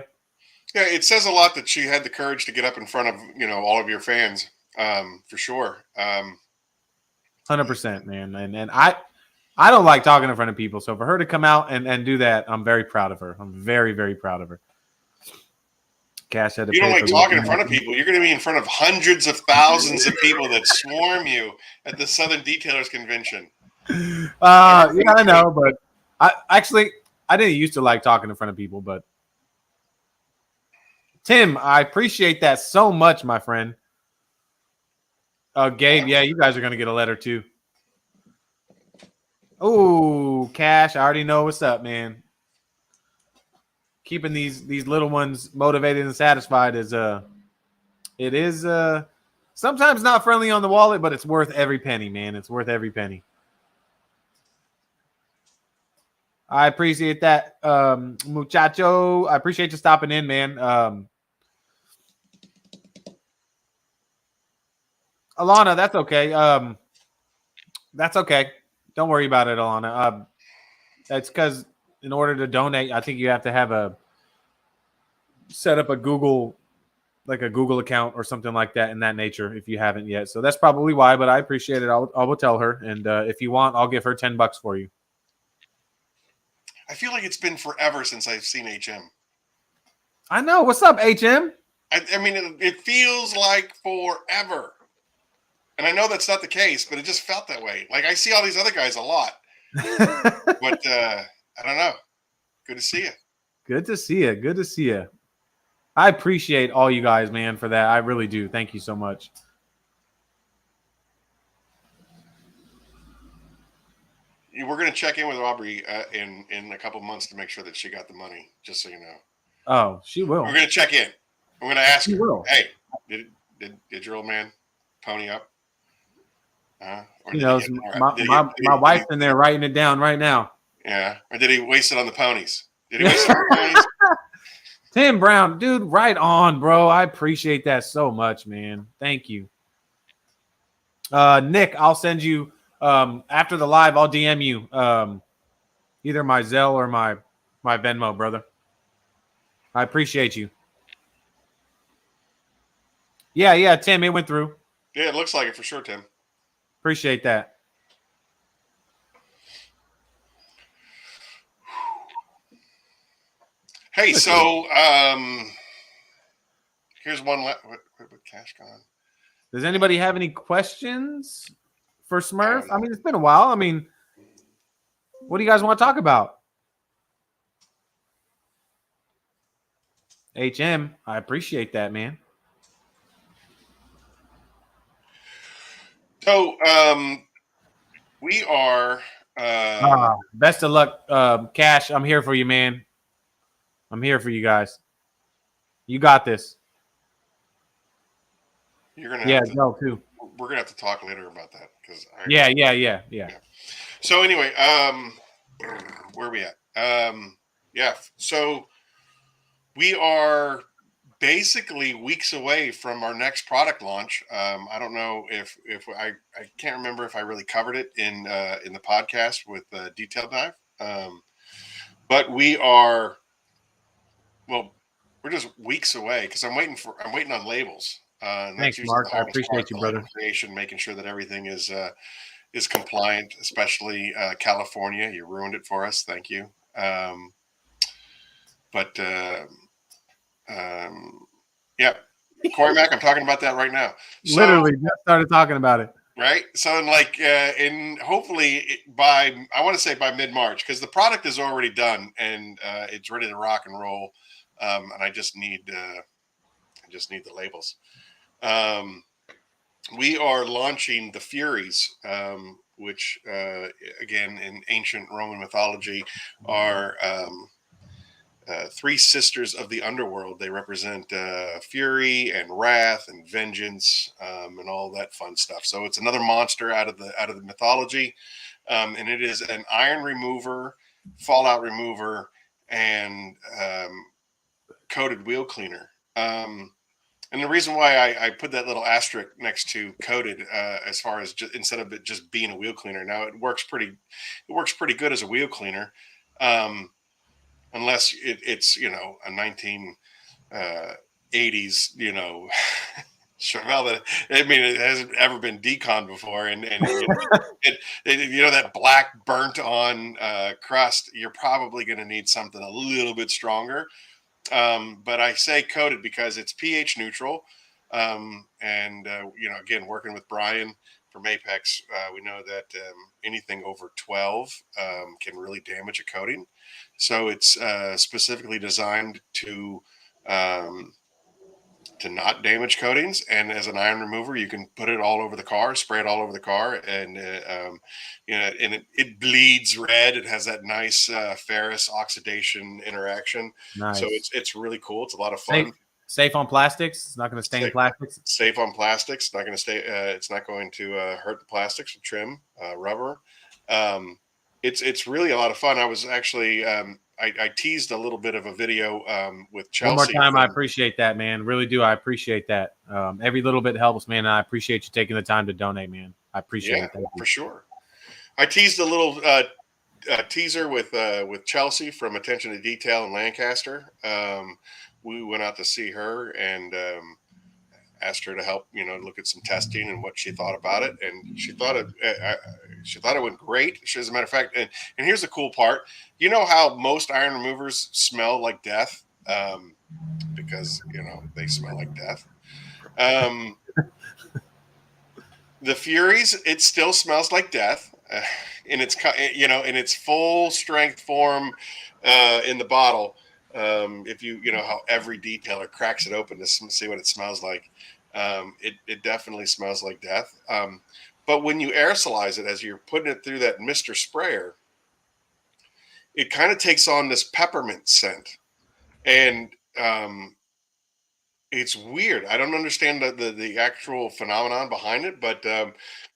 B: Yeah, it says a lot that she had the courage to get up in front of, all of your fans, for sure.
A: 100%, man. And I don't like talking in front of people. So for her to come out and do that, I'm very proud of her. I'm very, very proud of her. Cash had to
B: you don't like talking in front of people. You're going to be in front of hundreds of thousands of people that swarm you at the Southern Detailers Convention.
A: Yeah, I know, but I didn't used to like talking in front of people, but Tim, I appreciate that so much, my friend. Gabe, yeah, you guys are going to get a letter too. Oh, Cash, I already know what's up, man. Keeping these little ones motivated and satisfied is sometimes not friendly on the wallet, but it's worth every penny, man. It's worth every penny. I appreciate that, muchacho. I appreciate you stopping in, man. Alana, that's okay. That's okay. Don't worry about it, Alana. That's because in order to donate, I think you have to set up a Google account or something like that in that nature if you haven't yet. So that's probably why, but I appreciate it. I will tell her. And if you want, I'll give her $10 for you.
B: I feel like it's been forever since I've seen HM.
A: I know. What's up, HM?
B: I mean, it feels like forever. And I know that's not the case, but it just felt that way. Like I see all these other guys a lot. But I don't know. Good to see you.
A: Good to see you. Good to see you. I appreciate all you guys, man, for that. I really do. Thank you so much.
B: We're going to check in with Aubrey in a couple months to make sure that she got the money, just so you know.
A: Oh, she will.
B: We're going to check in. We're going to ask
A: she
B: her,
A: will.
B: Hey, did your old man pony up?
A: My wife's in there writing it down right now.
B: Yeah. Or did he waste it on the ponies? Did he waste it on the ponies?
A: Tim Brown, dude, right on, bro. I appreciate that so much, man. Thank you. Nick, I'll send you after the live, I'll DM you either my Zelle or my Venmo, brother. I appreciate you. Yeah, Tim, it went through.
B: Yeah, it looks like it for sure, Tim.
A: Appreciate that.
B: Hey, so here's one. What cash gone?
A: Does anybody have any questions for Smurf? I mean, it's been a while. I mean, what do you guys want to talk about? HM, I appreciate that, man.
B: So we are.
A: Best of luck, Cash. I'm here for you, man. I'm here for you guys. You got this.
B: You're gonna
A: Yeah,
B: have to.
A: go too.
B: We're gonna have to talk later about that because.
A: Yeah.
B: So anyway, where are we at? Yeah. So we are basically weeks away from our next product launch. I don't know if I can't remember if I really covered it in the podcast with Detail Dive, but we are we're just weeks away because I'm waiting on labels. And that's
A: Thanks,
B: usually
A: Mark.
B: the
A: I
B: hardest part,
A: appreciate you,
B: the label
A: brother.
B: creation, making sure that everything is compliant, especially California. You ruined it for us. Thank you. But yeah, Corey Mack, I'm talking about that right now. So,
A: Literally just started talking about it.
B: right. So in hopefully by, I want to say by mid-March, because the product is already done and it's ready to rock and roll. And I just need the labels. We are launching the Furies, which again in ancient Roman mythology are three sisters of the underworld. They represent fury and wrath and vengeance and all that fun stuff. So it's another monster out of the mythology, and it is an iron remover, fallout remover, and coated wheel cleaner. And the reason why I put that little asterisk next to coated, as far as instead of it just being a wheel cleaner, now it works pretty good as a wheel cleaner, unless it's a 1980s Chevelle that it hasn't ever been deconned before, and that black burnt on crust. You're probably going to need something a little bit stronger. But I say coated because it's pH neutral. And again, working with Brian from Apex, we know that anything over 12 can really damage a coating. So it's specifically designed to not damage coatings. And as an iron remover, you can put it all over the car, spray it all over the car, and and it bleeds red. It has that nice ferrous oxidation interaction.
A: Nice.
B: So it's really cool. It's a lot of fun.
A: Safe on plastics. It's not going to stain plastics.
B: Safe on plastics. Not going to stay. It's not going to hurt the plastics. Trim rubber. It's really a lot of fun. I was actually I teased a little bit of a video with Chelsea.
A: One more time, I appreciate that, man. Really do. I appreciate that. Every little bit helps, man. I appreciate you taking the time to donate, man. I appreciate it. Thank you.
B: For sure. I teased a little teaser with Chelsea from Attention to Detail in Lancaster. We went out to see her and asked her to help, look at some testing and what she thought about it. And she thought it went great. As a matter of fact, and here's the cool part. You know how most iron removers smell like death? Because, they smell like death. The Furies, it still smells like death in its full strength form in the bottle. If how every detailer cracks it open to see what it smells like, it definitely smells like death. But when you aerosolize it, as you're putting it through that Mr. Sprayer, it kind of takes on this peppermint scent, and it's weird. I don't understand the actual phenomenon behind it, but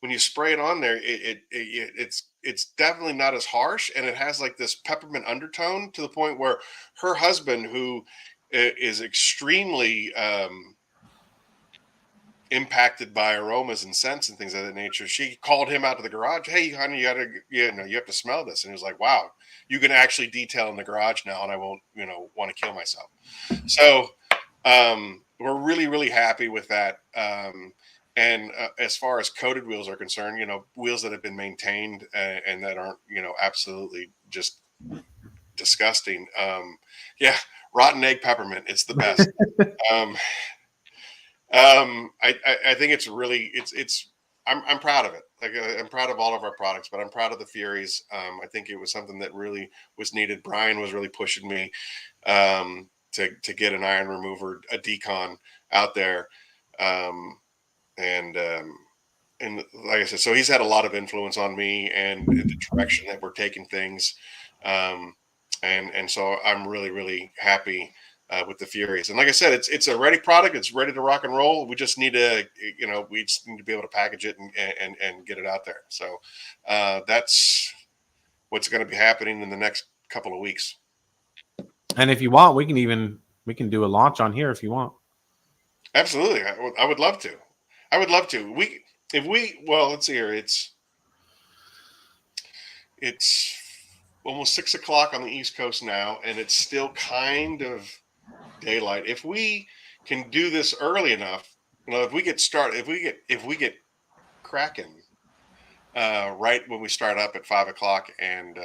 B: when you spray it on there, it's definitely not as harsh, and it has like this peppermint undertone to the point where her husband, who is extremely impacted by aromas and scents and things of that nature, she called him out to the garage. Hey, honey, you have to smell this. And he was like, wow, you can actually detail in the garage now, and I won't want to kill myself. So we're really, really happy with that. And as far as coated wheels are concerned, wheels that have been maintained and that aren't, absolutely just disgusting. Rotten egg peppermint. It's the best. I think it's really, I'm proud of it. Like I'm proud of all of our products, but I'm proud of the Furies. I think it was something that really was needed. Brian was really pushing me to get an iron remover, a decon out there. And like I said, so he's had a lot of influence on me and the direction that we're taking things. And so I'm really, really happy with the Furies. And like I said, it's a ready product. It's ready to rock and roll. We just need to, we just need to be able to package it and get it out there. So that's what's going to be happening in the next couple of weeks.
A: And if you want, we can do a launch on here if you want.
B: Absolutely. I would love to. I would love to. Well, let's see here. It's almost 6 o'clock on the East Coast now, and it's still kind of daylight. If we can do this early enough, if we get started, if we get cracking right when we start up at 5 o'clock and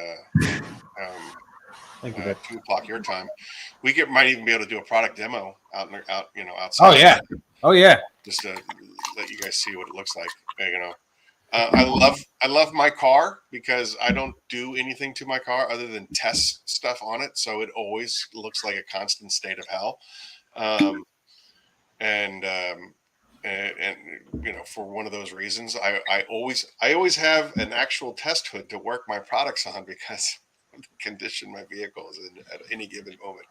B: 2 o'clock your time, we might even be able to do a product demo outside.
A: Oh yeah.
B: Just to let you guys see what it looks like. I love my car because I don't do anything to my car other than test stuff on it, so it always looks like a constant state of hell. And for one of those reasons, I always have an actual test hood to work my products on because of the condition my vehicle is in at any given moment.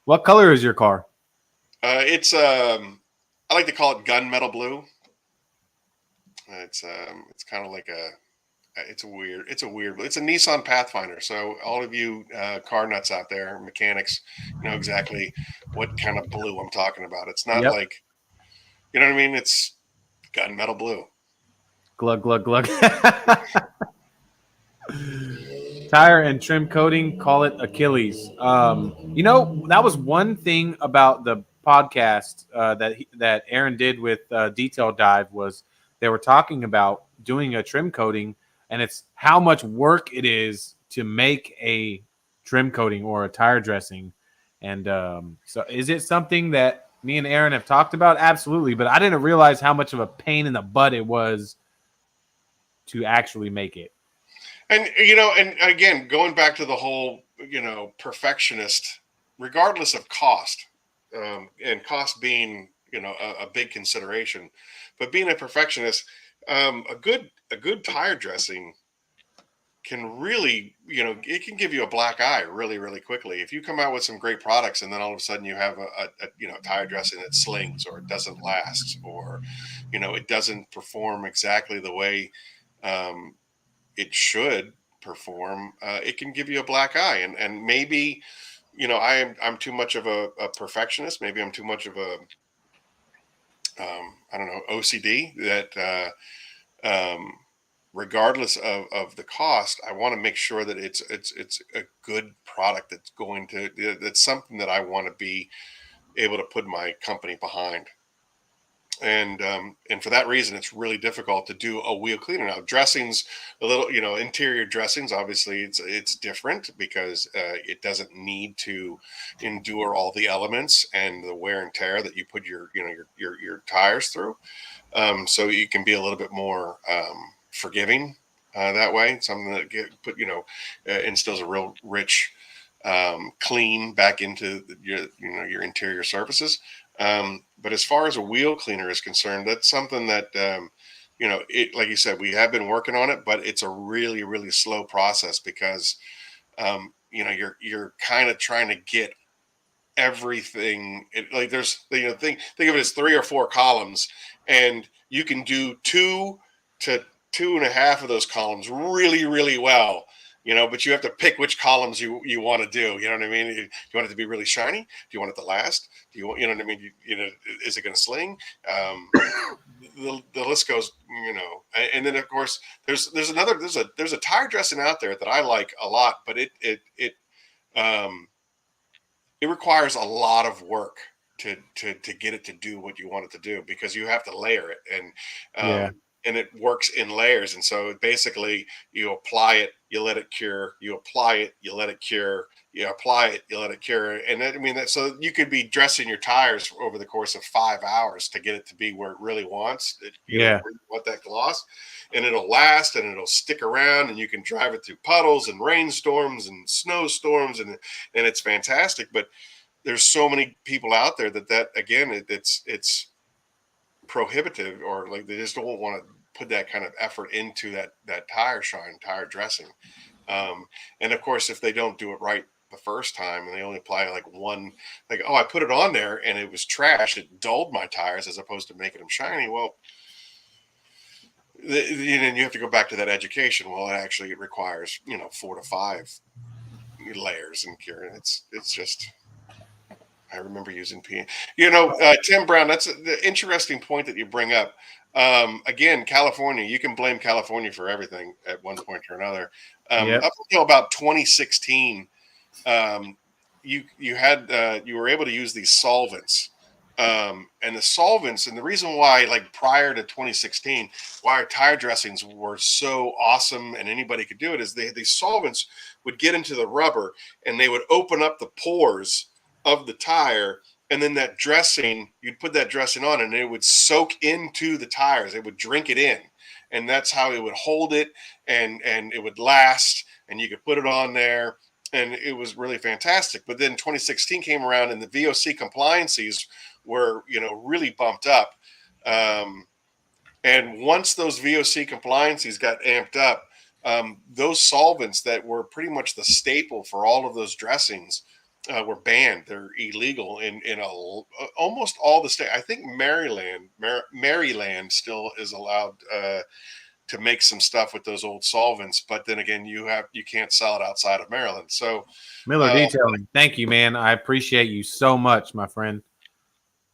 A: What color is your car?
B: It's I like to call it gunmetal blue. It's kind of like it's a Nissan Pathfinder. So all of you car nuts out there, mechanics, know exactly what kind of blue I'm talking about. It's not like, you know what I mean? It's gunmetal blue.
A: Glug, glug, glug. Tire and trim coating, call it Achilles. That was one thing about the podcast that Aaron did with Detail Dive was they were talking about doing a trim coating, and it's how much work it is to make a trim coating or a tire dressing. And so is it something that me and Aaron have talked about? Absolutely. But I didn't realize how much of a pain in the butt it was to actually make it.
B: And, and again, going back to the whole, perfectionist, regardless of cost, and cost being, a big consideration, but being a perfectionist, a good tire dressing can really, it can give you a black eye really, really quickly. If you come out with some great products and then all of a sudden you have a tire dressing that slings or it doesn't last or, it doesn't perform exactly the way it should perform, it can give you a black eye. And maybe, I'm too much of a perfectionist. Maybe I'm too much of a, I don't know, OCD that, regardless of the cost, I want to make sure that it's a good product that's something that I want to be able to put my company behind. And for that reason, it's really difficult to do a wheel cleaner. Now, dressings, a little, interior dressings, obviously it's different because it doesn't need to endure all the elements and the wear and tear that you put your tires through. So you can be a little bit more forgiving that way. Something that instills a real rich clean back into your interior surfaces. But as far as a wheel cleaner is concerned, that's something that like you said, we have been working on it, but it's a really, really slow process because you're kind of trying to get everything. There's think of it as 3 or 4 columns, and you can do 2 to 2.5 of those columns really, really well. But you have to pick which columns you want to do. You know what I mean? Do you want it to be really shiny? Do you want it to last? Do you want, what I mean? Is it going to sling? The list goes, and then of course there's a tire dressing out there that I like a lot, but it requires a lot of work to get it to do what you want it to do because you have to layer it. And and it works in layers. And so basically you apply it, you let it cure, you apply it, you let it cure, you apply it, you let it cure. And that, I mean, that, so you could be dressing your tires over the course of 5 hours to get it to be where it really wants it, you know,
A: Yeah.
B: where you want that gloss, and it'll last and it'll stick around, and you can drive it through puddles and rainstorms and snowstorms, and it's fantastic. But there's so many people out there that again, it's prohibitive, or like they just don't want to put that kind of effort into that tire shine, tire dressing. And of course, if they don't do it right the first time and they only apply like one, like, oh, I put it on there and it was trash, it dulled my tires as opposed to making them shiny. Well, then you have to go back to that education. Well, it requires 4 to 5 layers and cure. It's just, I remember using P. Tim Brown, that's the interesting point that you bring up. Again, California, you can blame California for everything at one point or another.
A: Yep.
B: Up until about 2016, you were able to use these solvents. And the solvents, and the reason why, like prior to 2016, why our tire dressings were so awesome and anybody could do it, is these solvents would get into the rubber and they would open up the pores of the tire, and then that dressing, you'd put that dressing on and it would soak into the tires. It would drink it in, and that's how it would hold it, and it would last, and you could put it on there, and it was really fantastic. But then 2016 came around and the VOC compliances were really bumped up, and once those VOC compliances got amped up, those solvents that were pretty much the staple for all of those dressings were banned. They're illegal in almost all the state. I think Maryland still is allowed to make some stuff with those old solvents, but then again, you can't sell it outside of Maryland. So
A: Miller Detailing, thank you, man. I appreciate you so much, my friend.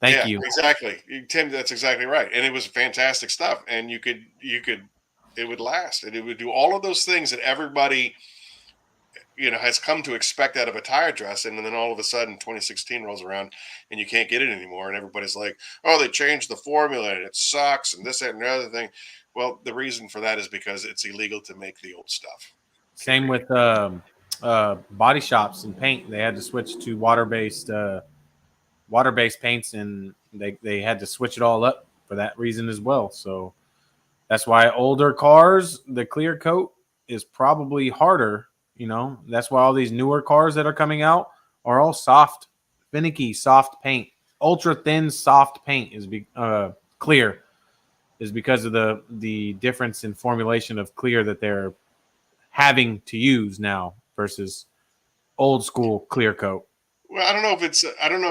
A: Thank you.
B: Exactly, Tim. That's exactly right, and it was fantastic stuff. And it would last, and it would do all of those things that everybody has come to expect out of a tire dressing. And then all of a sudden 2016 rolls around and you can't get it anymore, and everybody's like, oh, they changed the formula and it sucks and this, that, and the other thing. Well, the reason for that is because it's illegal to make the old stuff.
A: Same with body shops and paint. They had to switch to water-based paints, and they had to switch it all up for that reason as well. So that's why older cars, the clear coat is probably harder. That's why all these newer cars that are coming out are all soft, finicky, soft paint. Ultra thin, soft paint is clear, is because of the difference in formulation of clear that they're having to use now versus old school clear coat.
B: Well, I don't know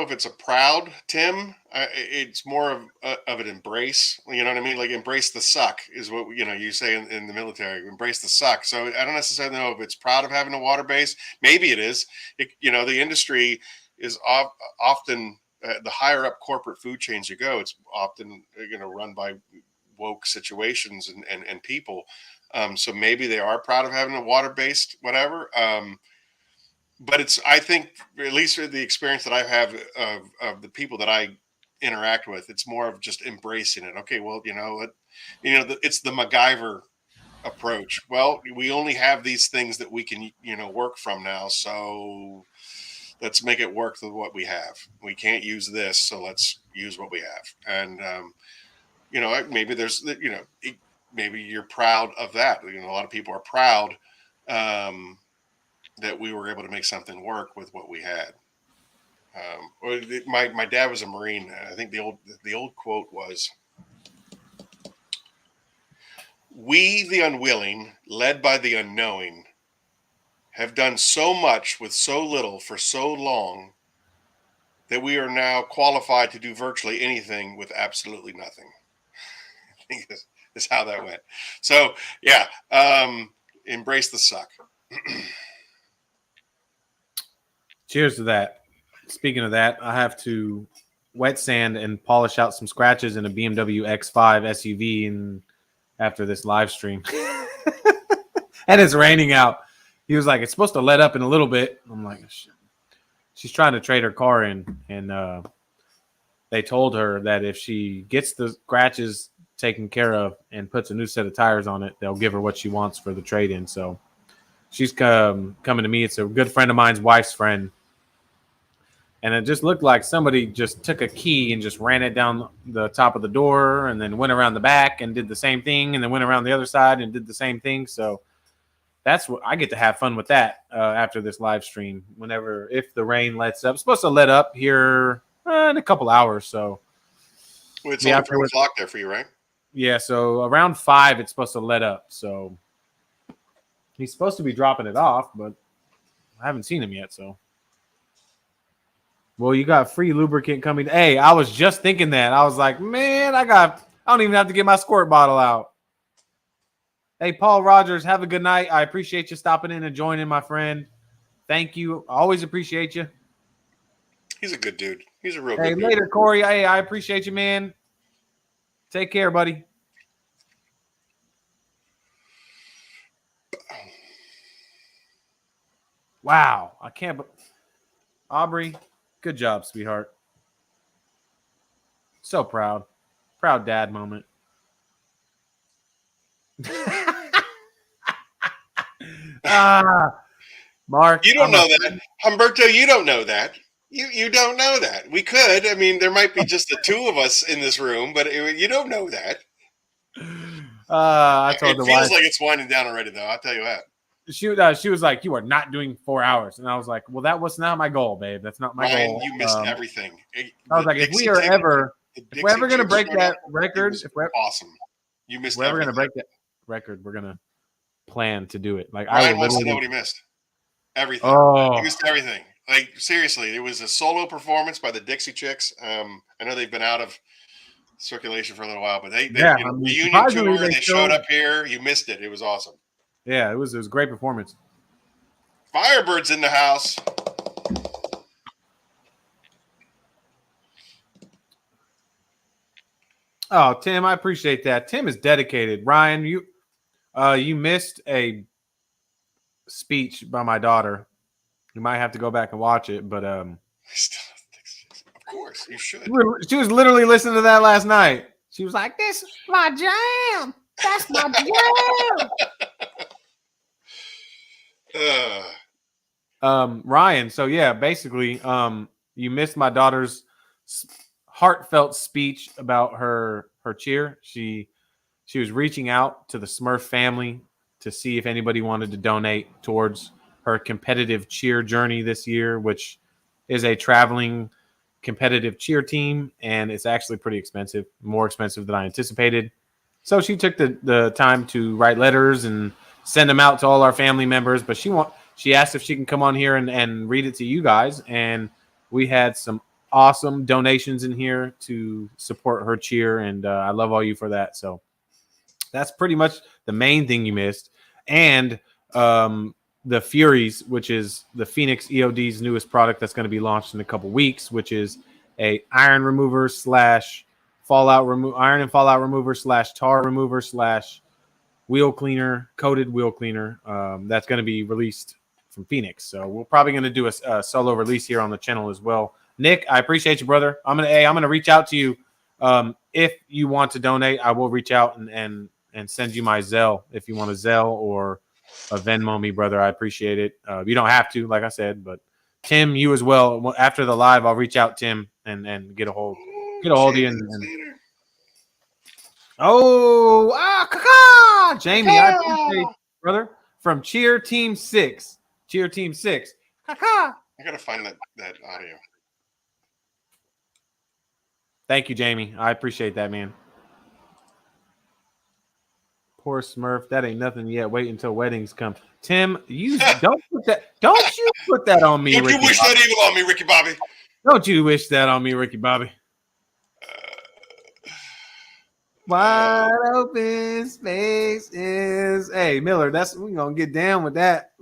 B: if it's a proud, Tim. It's more of an embrace. You know what I mean? Like, embrace the suck is what you say in the military. Embrace the suck. So I don't necessarily know if it's proud of having a water base. Maybe it is. The industry is often the higher up corporate food chains you go, it's often run by woke situations and people. So maybe they are proud of having a water based whatever. But I think, at least the experience that I have of the people that I interact with, it's more of just embracing it. Okay, well, it's the MacGyver approach. Well, we only have these things that we can, work from now. So let's make it work with what we have. We can't use this, so let's use what we have. And, maybe there's, maybe you're proud of that. A lot of people are proud that we were able to make something work with what we had. My dad was a Marine. I think the old quote was, "We, the unwilling, led by the unknowing, have done so much with so little for so long that we are now qualified to do virtually anything with absolutely nothing." I think is how that went. So yeah, embrace the suck.
A: Cheers to that. Speaking of that, I have to wet sand and polish out some scratches in a BMW X5 SUV and after this live stream. And it's raining out. He was like, it's supposed to let up in a little bit. I'm like, shit. She's trying to trade her car in, and they told her that if she gets the scratches taken care of and puts a new set of tires on it, they'll give her what she wants for the trade-in. So she's coming to me. It's a good friend of mine's wife's friend. And it just looked like somebody just took a key and just ran it down the top of the door and then went around the back and did the same thing and then went around the other side and did the same thing. So that's what I get to have fun with that after this live stream. Whenever, if the rain lets up, it's supposed to let up here in a couple hours. So
B: it's only 3 o'clock there for you, right?
A: Yeah. So around 5, it's supposed to let up. So he's supposed to be dropping it off, but I haven't seen him yet. So, well, you got free lubricant coming. Hey, I was just thinking that. I was like, man, I don't even have to get my squirt bottle out. Hey, Paul Rogers, have a good night. I appreciate you stopping in and joining, my friend. Thank you. I always appreciate you.
B: He's a good dude. He's a real good dude.
A: Hey, later, Corey. Hey, I appreciate you, man. Take care, buddy. Wow. I can't. Aubrey, good job, sweetheart. So proud. Proud dad moment. Mark,
B: you don't know that. Humberto, you don't know that. You don't know that. We could. I mean, there might be just the two of us in this room, but you don't know that.
A: I told
B: it
A: the
B: feels
A: wife,
B: like it's winding down already, though. I'll tell you what.
A: She was like, "You are not doing 4 hours," and I was like, "Well, that was not my goal, babe. That's not my
B: Ryan,
A: goal."
B: you missed everything.
A: I was like, if we're ever going to break that record,
B: awesome. You missed.
A: If we're ever going to break that record, we're going to plan to do it. Like
B: Ryan wants to know what he missed. Everything.
A: Oh,
B: he missed everything. Like seriously, it was a solo performance by the Dixie Chicks. I know they've been out of circulation for a little while, but the reunion tour, they showed up here. You missed it. It was awesome.
A: Yeah, it was a great performance.
B: Firebird's in the house.
A: Oh, Tim, I appreciate that. Tim is dedicated. Ryan, you missed a speech by my daughter. You might have to go back and watch it, but
B: of course you should.
A: She was literally listening to that last night. She was like, "This is my jam. That's my jam." Ryan, so yeah, basically, you missed my daughter's heartfelt speech about her cheer. She was reaching out to the Smurf family to see if anybody wanted to donate towards her competitive cheer journey this year, which is a traveling competitive cheer team, and it's actually pretty expensive, more expensive than I anticipated. So she took the time to write letters and send them out to all our family members, but she asked if she can come on here and read it to you guys, and we had some awesome donations in here to support her cheer, and I love all you for that. So that's pretty much the main thing you missed. And the Furies, which is the Phoenix EOD's newest product that's going to be launched in a couple weeks, which is a iron remover / fallout remover / tar remover / wheel cleaner, coated wheel cleaner. That's going to be released from Phoenix. So we're probably going to do a solo release here on the channel as well. Nick, I appreciate you, brother. I'm gonna reach out to you. If you want to donate, I will reach out and send you my Zelle if you want a Zelle or a Venmo me, brother. I appreciate it. You don't have to, like I said, but Tim, you as well. After the live, I'll reach out, Tim, and get a hold of you. Jamie, I appreciate you, brother, from Cheer Team 6. Cheer Team 6.
B: I gotta find that audio.
A: Thank you, Jamie. I appreciate that, man. Poor Smurf. That ain't nothing yet. Wait until weddings come. Tim, you don't put that on me.
B: Don't you wish that evil on me, Ricky Bobby?
A: Don't you wish that on me, Ricky Bobby? Wide open spaces. Hey, Miller, we're gonna get down with that.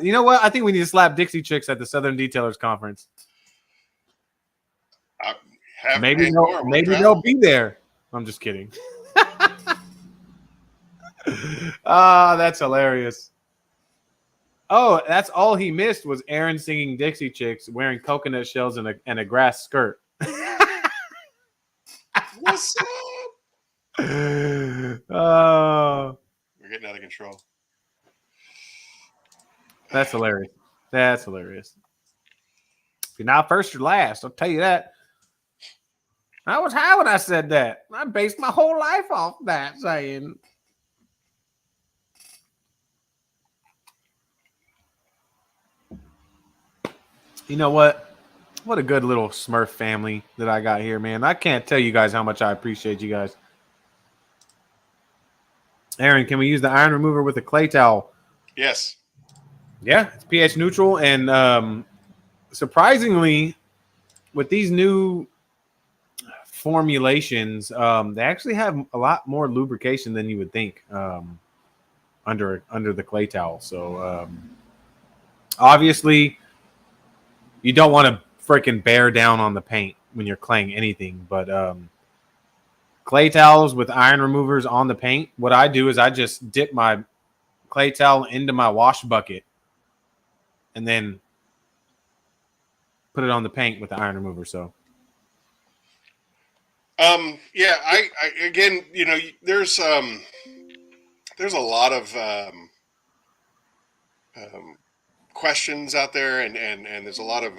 A: You know what? I think we need to slap Dixie Chicks at the Southern Detailers Conference. Maybe they'll be there. I'm just kidding. That's hilarious. Oh, that's all he missed was Aaron singing Dixie Chicks wearing coconut shells and a grass skirt.
B: What's up? control.
A: That's hilarious. That's hilarious. If you're not first, you're last. I'll tell you that. I was high when I said that. I based my whole life off that saying. You know what? What a good little Smurf family that I got here, man. I can't tell you guys how much I appreciate you guys. Aaron, can we use the iron remover with a clay towel?
B: Yes.
A: Yeah, it's pH neutral. And surprisingly, with these new formulations, they actually have a lot more lubrication than you would think under the clay towel. So obviously, you don't want to freaking bear down on the paint when you're claying anything. But clay towels with iron removers on the paint, what I do is I just dip my clay towel into my wash bucket and then put it on the paint with the iron remover. So
B: yeah, I again, you know, there's a lot of questions out there, and there's a lot of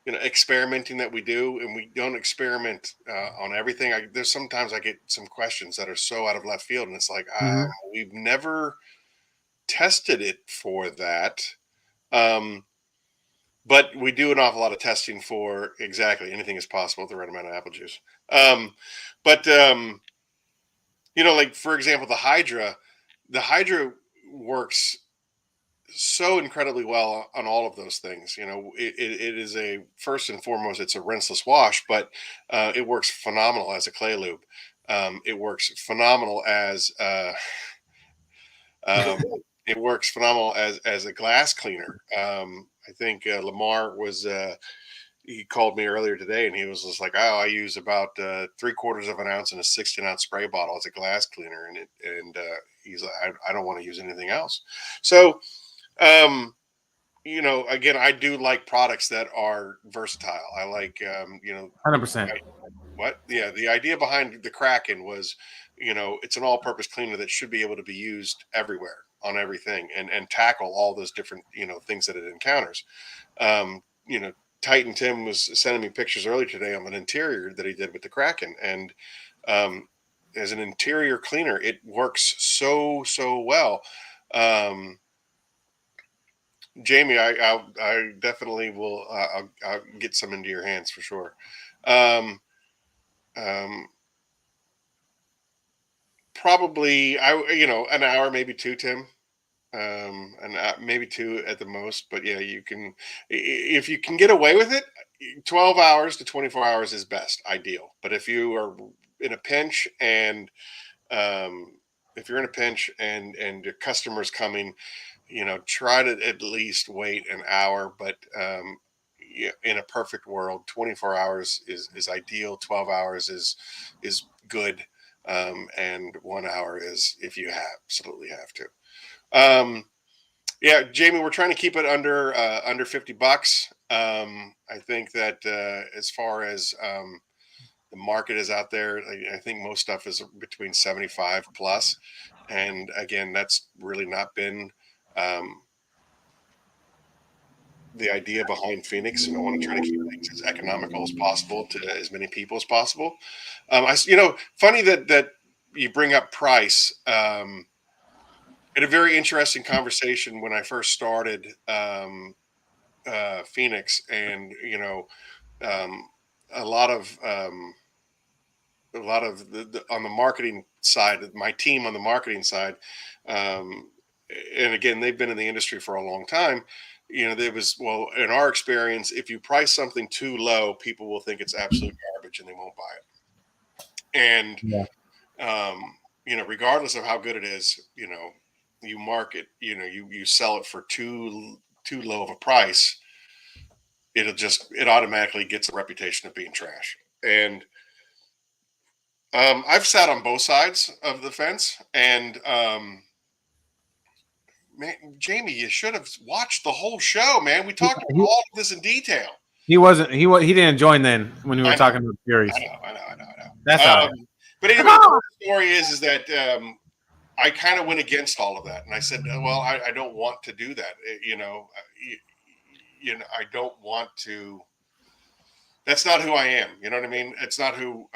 B: you know, experimenting that we do, and we don't experiment on everything. There's sometimes I get some questions that are so out of left field, and it's like we've never tested it for that. But we do an awful lot of testing for exactly anything is possible with the right amount of apple juice. But you know, like for example, the Hydra works so incredibly well on all of those things. You know, it is a first and foremost, it's a rinseless wash, but it works phenomenal as a clay lube. It works phenomenal as it works phenomenal as a glass cleaner. I think Lamar was he called me earlier today, and he was just like, "Oh, I use about 3/4 of an ounce in a 16-ounce spray bottle as a glass cleaner," and he's like, I don't want to use anything else." So, you know, again, I do like products that are versatile. I like, you know,
A: 100%.
B: Yeah, the idea behind the Kraken was, you know, it's an all-purpose cleaner that should be able to be used everywhere on everything and tackle all those different, you know, things that it encounters. You know, Titan Tim was sending me pictures earlier today of an interior that he did with the Kraken, and as an interior cleaner, it works so well. Jamie, I definitely will. I'll get some into your hands for sure. Probably, you know, an hour, maybe two, Tim. And maybe two at the most. But yeah, you can, if you can get away with it, 12 hours to 24 hours is best, ideal. But if you are in a pinch and if you're in a pinch and your customer's coming, you know, try to at least wait an hour. But yeah, in a perfect world, 24 hours is ideal. 12 hours is good. And 1 hour is if you absolutely have to. Yeah, Jamie, we're trying to keep it under $50. I think that as far as the market is out there, I think most stuff is between 75 plus. And again, that's really not been the idea behind Phoenix. And I want to try to keep things as economical as possible to as many people as possible. You know, funny that you bring up price. Had a very interesting conversation when I first started Phoenix, and you know, a lot of on the marketing side, my team on the marketing side, and again, they've been in the industry for a long time. You know, there was, well, in our experience, if you price something too low, people will think it's absolute garbage and they won't buy it. And you know, regardless of how good it is, you know, you market, you know, you sell it for too low of a price, it automatically gets a reputation of being trash. And I've sat on both sides of the fence, and man, Jamie, you should have watched the whole show, man. We talked about all of this in detail.
A: He didn't join then when we were talking about Furies.
B: I know.
A: That's all right.
B: But anyway, the story is that I kind of went against all of that, and I said, well, I don't want to do that. I don't want to. That's not who I am. You know what I mean? It's not who.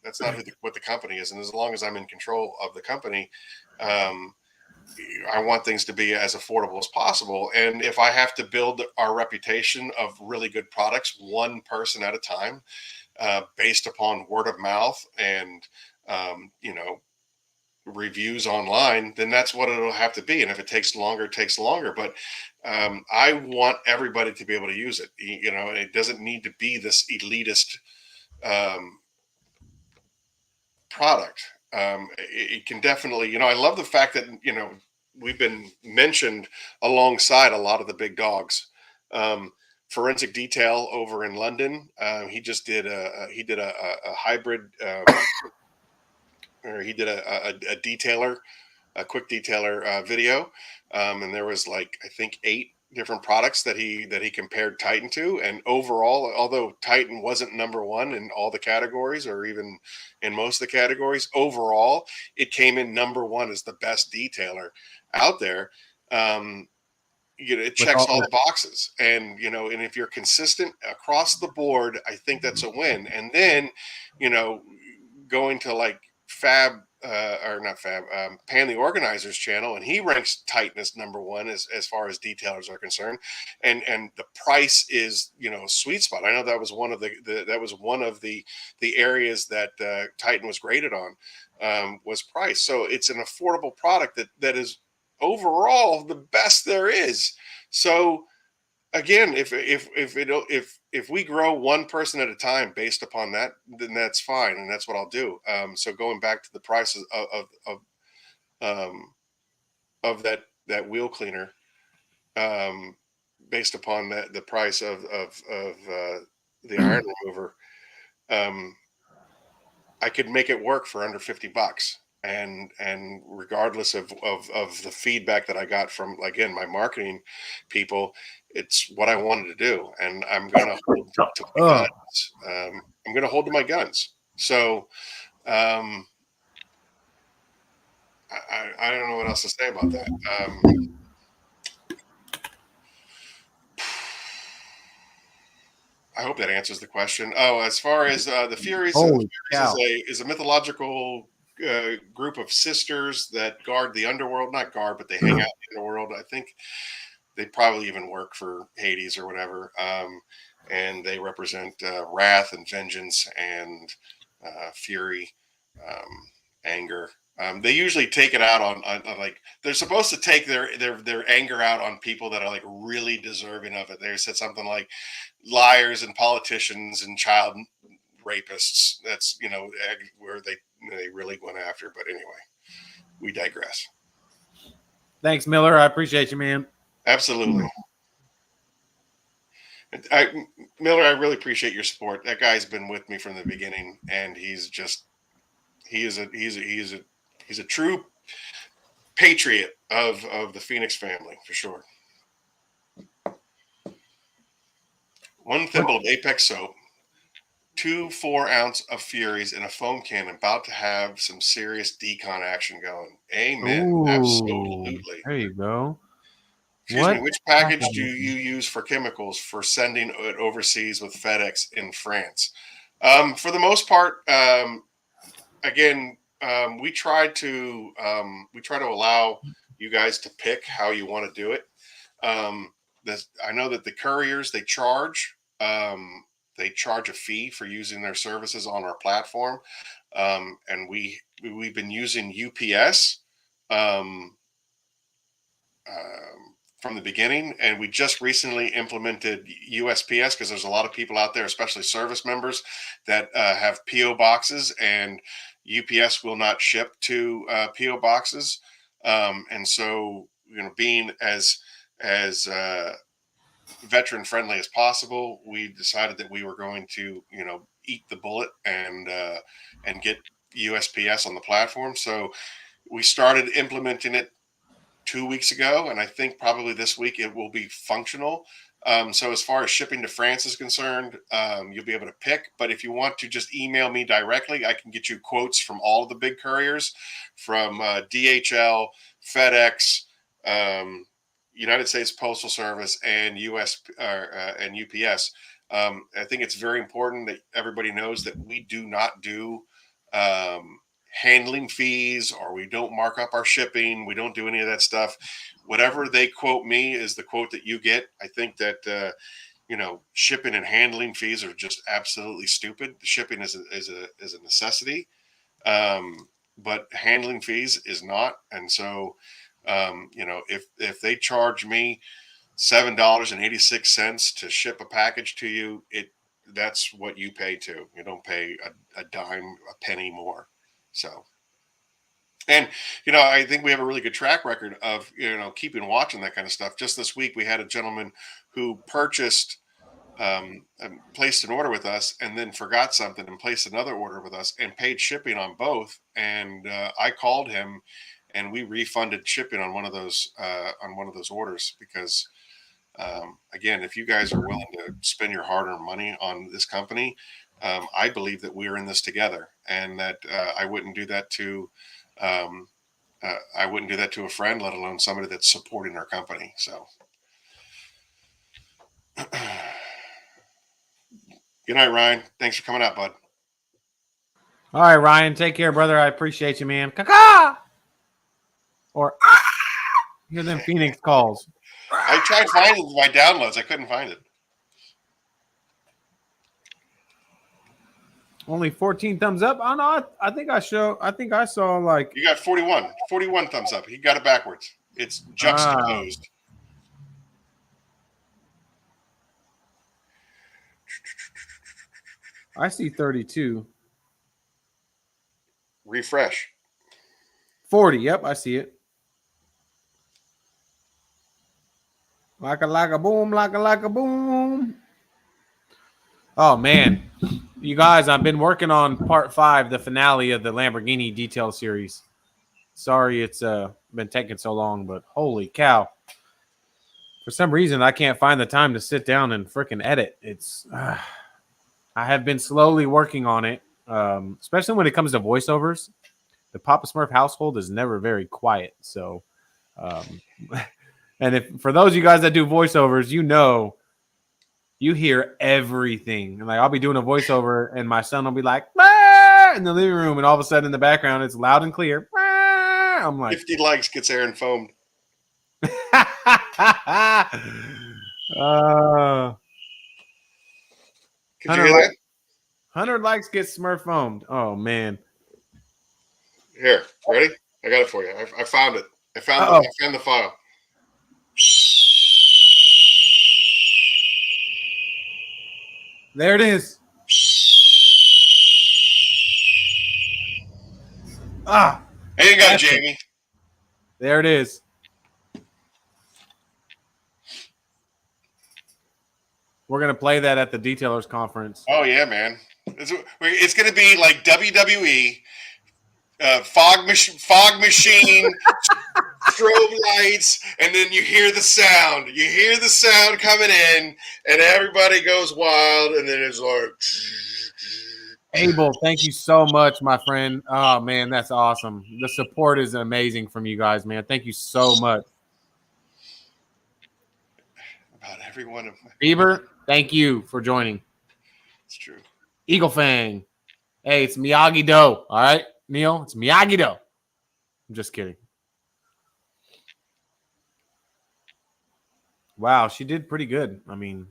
B: That's not what the company is. And as long as I'm in control of the company, um, I want things to be as affordable as possible. And if I have to build our reputation of really good products, one person at a time, based upon word of mouth and reviews online, then that's what it'll have to be. And if it takes longer, it takes longer. But I want everybody to be able to use it. It doesn't need to be this elitist um, product. It can definitely, I love the fact that, we've been mentioned alongside a lot of the big dogs. Forensic Detail over in London. He just did a hybrid, or he did a detailer, a quick detailer video, and there was like I think 8 different products that he compared Titan to, and overall, although Titan wasn't number one in all the categories or even in most of the categories, overall it came in number one as the best detailer out there. It checks all the boxes, and and if you're consistent across the board, I think that's a win. And then, going to like Fab, or not Fab, Pan the Organizer's channel, and he ranks Titan as number one as far as detailers are concerned, and the price is sweet spot. I know that was one of the areas that Titan was graded on, was price. So it's an affordable product that is overall the best there is. So again, if we grow one person at a time based upon that, then that's fine, and that's what I'll do. So going back to the prices of that wheel cleaner, based upon the price of the iron remover, I could make it work for under $50. And regardless of the feedback that I got from, again, my marketing people, it's what I wanted to do, and I'm going to hold to my guns. I'm going to hold to my guns. So I don't know what else to say about that. I hope that answers the question. Oh, as far as the Furies, is a mythological group of sisters that guard the underworld. Not guard, but they hang out in the underworld. I think they probably even work for Hades or whatever. And they represent wrath and vengeance and fury, anger. They usually take it out on like, they're supposed to take their anger out on people that are like really deserving of it. They said something like liars and politicians and child rapists. That's where they really went after. But anyway, we digress.
A: Thanks, Miller. I appreciate you, man.
B: Absolutely. Miller, I really appreciate your support. That guy's been with me from the beginning, and he's a true patriot of the Phoenix family, for sure. 1 thimble of Apex soap, 2 4-ounce of Furies, and a foam can, about to have some serious decon action going. Amen. Ooh, absolutely.
A: There you go.
B: Excuse me, which package do you use for chemicals for sending it overseas with FedEx in France? For the most part, again, we try to allow you guys to pick how you want to do it. I know that the couriers, they charge a fee for using their services on our platform, and we've been using UPS from the beginning, and we just recently implemented USPS because there's a lot of people out there, especially service members, that have PO boxes, and UPS will not ship to PO boxes, and so being as veteran friendly as possible, we decided that we were going to eat the bullet and get USPS on the platform. So we started implementing it 2 weeks ago, and I think probably this week it will be functional. So as far as shipping to France is concerned, you'll be able to pick. But if you want to just email me directly, I can get you quotes from all of the big couriers, from DHL, FedEx, United States Postal Service, and and UPS. I think it's very important that everybody knows that we do not do handling fees, or we don't mark up our shipping. We don't do any of that stuff. Whatever they quote me is the quote that you get. I think that shipping and handling fees are just absolutely stupid. The shipping is a necessity, but handling fees is not. And so, if they charge me $7.86 to ship a package to you, that's what you pay to. You don't pay a dime, a penny more. So, and I think we have a really good track record of keeping watching that kind of stuff. Just this week, we had a gentleman who purchased, placed an order with us, and then forgot something and placed another order with us and paid shipping on both. And I called him, and we refunded shipping on one of those orders because. Again, if you guys are willing to spend your hard-earned money on this company, I believe that we're in this together, and that I wouldn't do that to a friend, let alone somebody that's supporting our company. So, good night, Ryan. Thanks for coming out, bud.
A: All right, Ryan. Take care, brother. I appreciate you, man. Caca! Or hear them Phoenix calls.
B: I tried finding my downloads. I couldn't find it.
A: Only 14 thumbs up. Oh no, I think I saw like
B: you got 41 thumbs up. He got it backwards. It's juxtaposed.
A: I see 32.
B: Refresh.
A: 40. Yep, I see it. Like a boom, like a boom. Oh man, you guys, I've been working on part 5, the finale of the Lamborghini detail series. Sorry, it's been taking so long, but holy cow! For some reason, I can't find the time to sit down and freaking edit. It's I have been slowly working on it, especially when it comes to voiceovers. The Papasmurf household is never very quiet, so. And if for those of you guys that do voiceovers, you hear everything. And like I'll be doing a voiceover, and my son will be like, "Ah!" in the living room, and all of a sudden in the background it's loud and clear. Ah! I'm like,
B: 50 likes gets Aaron foamed.
A: Could
B: you hear that?
A: 100 likes get Smurf foamed. Oh man.
B: Here, ready? I got it for you. I found it. I found the file.
A: There it is. Ah.
B: Hey, you got it, Jamie.
A: There it is. We're going to play that at the Detailers Conference.
B: Oh, yeah, man. It's going to be like WWE, fog machine, strobe lights, and then you hear the sound. You hear the sound coming in, and everybody goes wild, and then it's like...
A: Abel, thank you so much, my friend. Oh, man, that's awesome. The support is amazing from you guys, man. Thank you so much.
B: About every one of my...
A: Bieber, thank you for joining.
B: It's true.
A: Eagle Fang. Hey, it's Miyagi-Do. All right, Neil? It's Miyagi-Do. I'm just kidding. Wow, she did pretty good. I mean,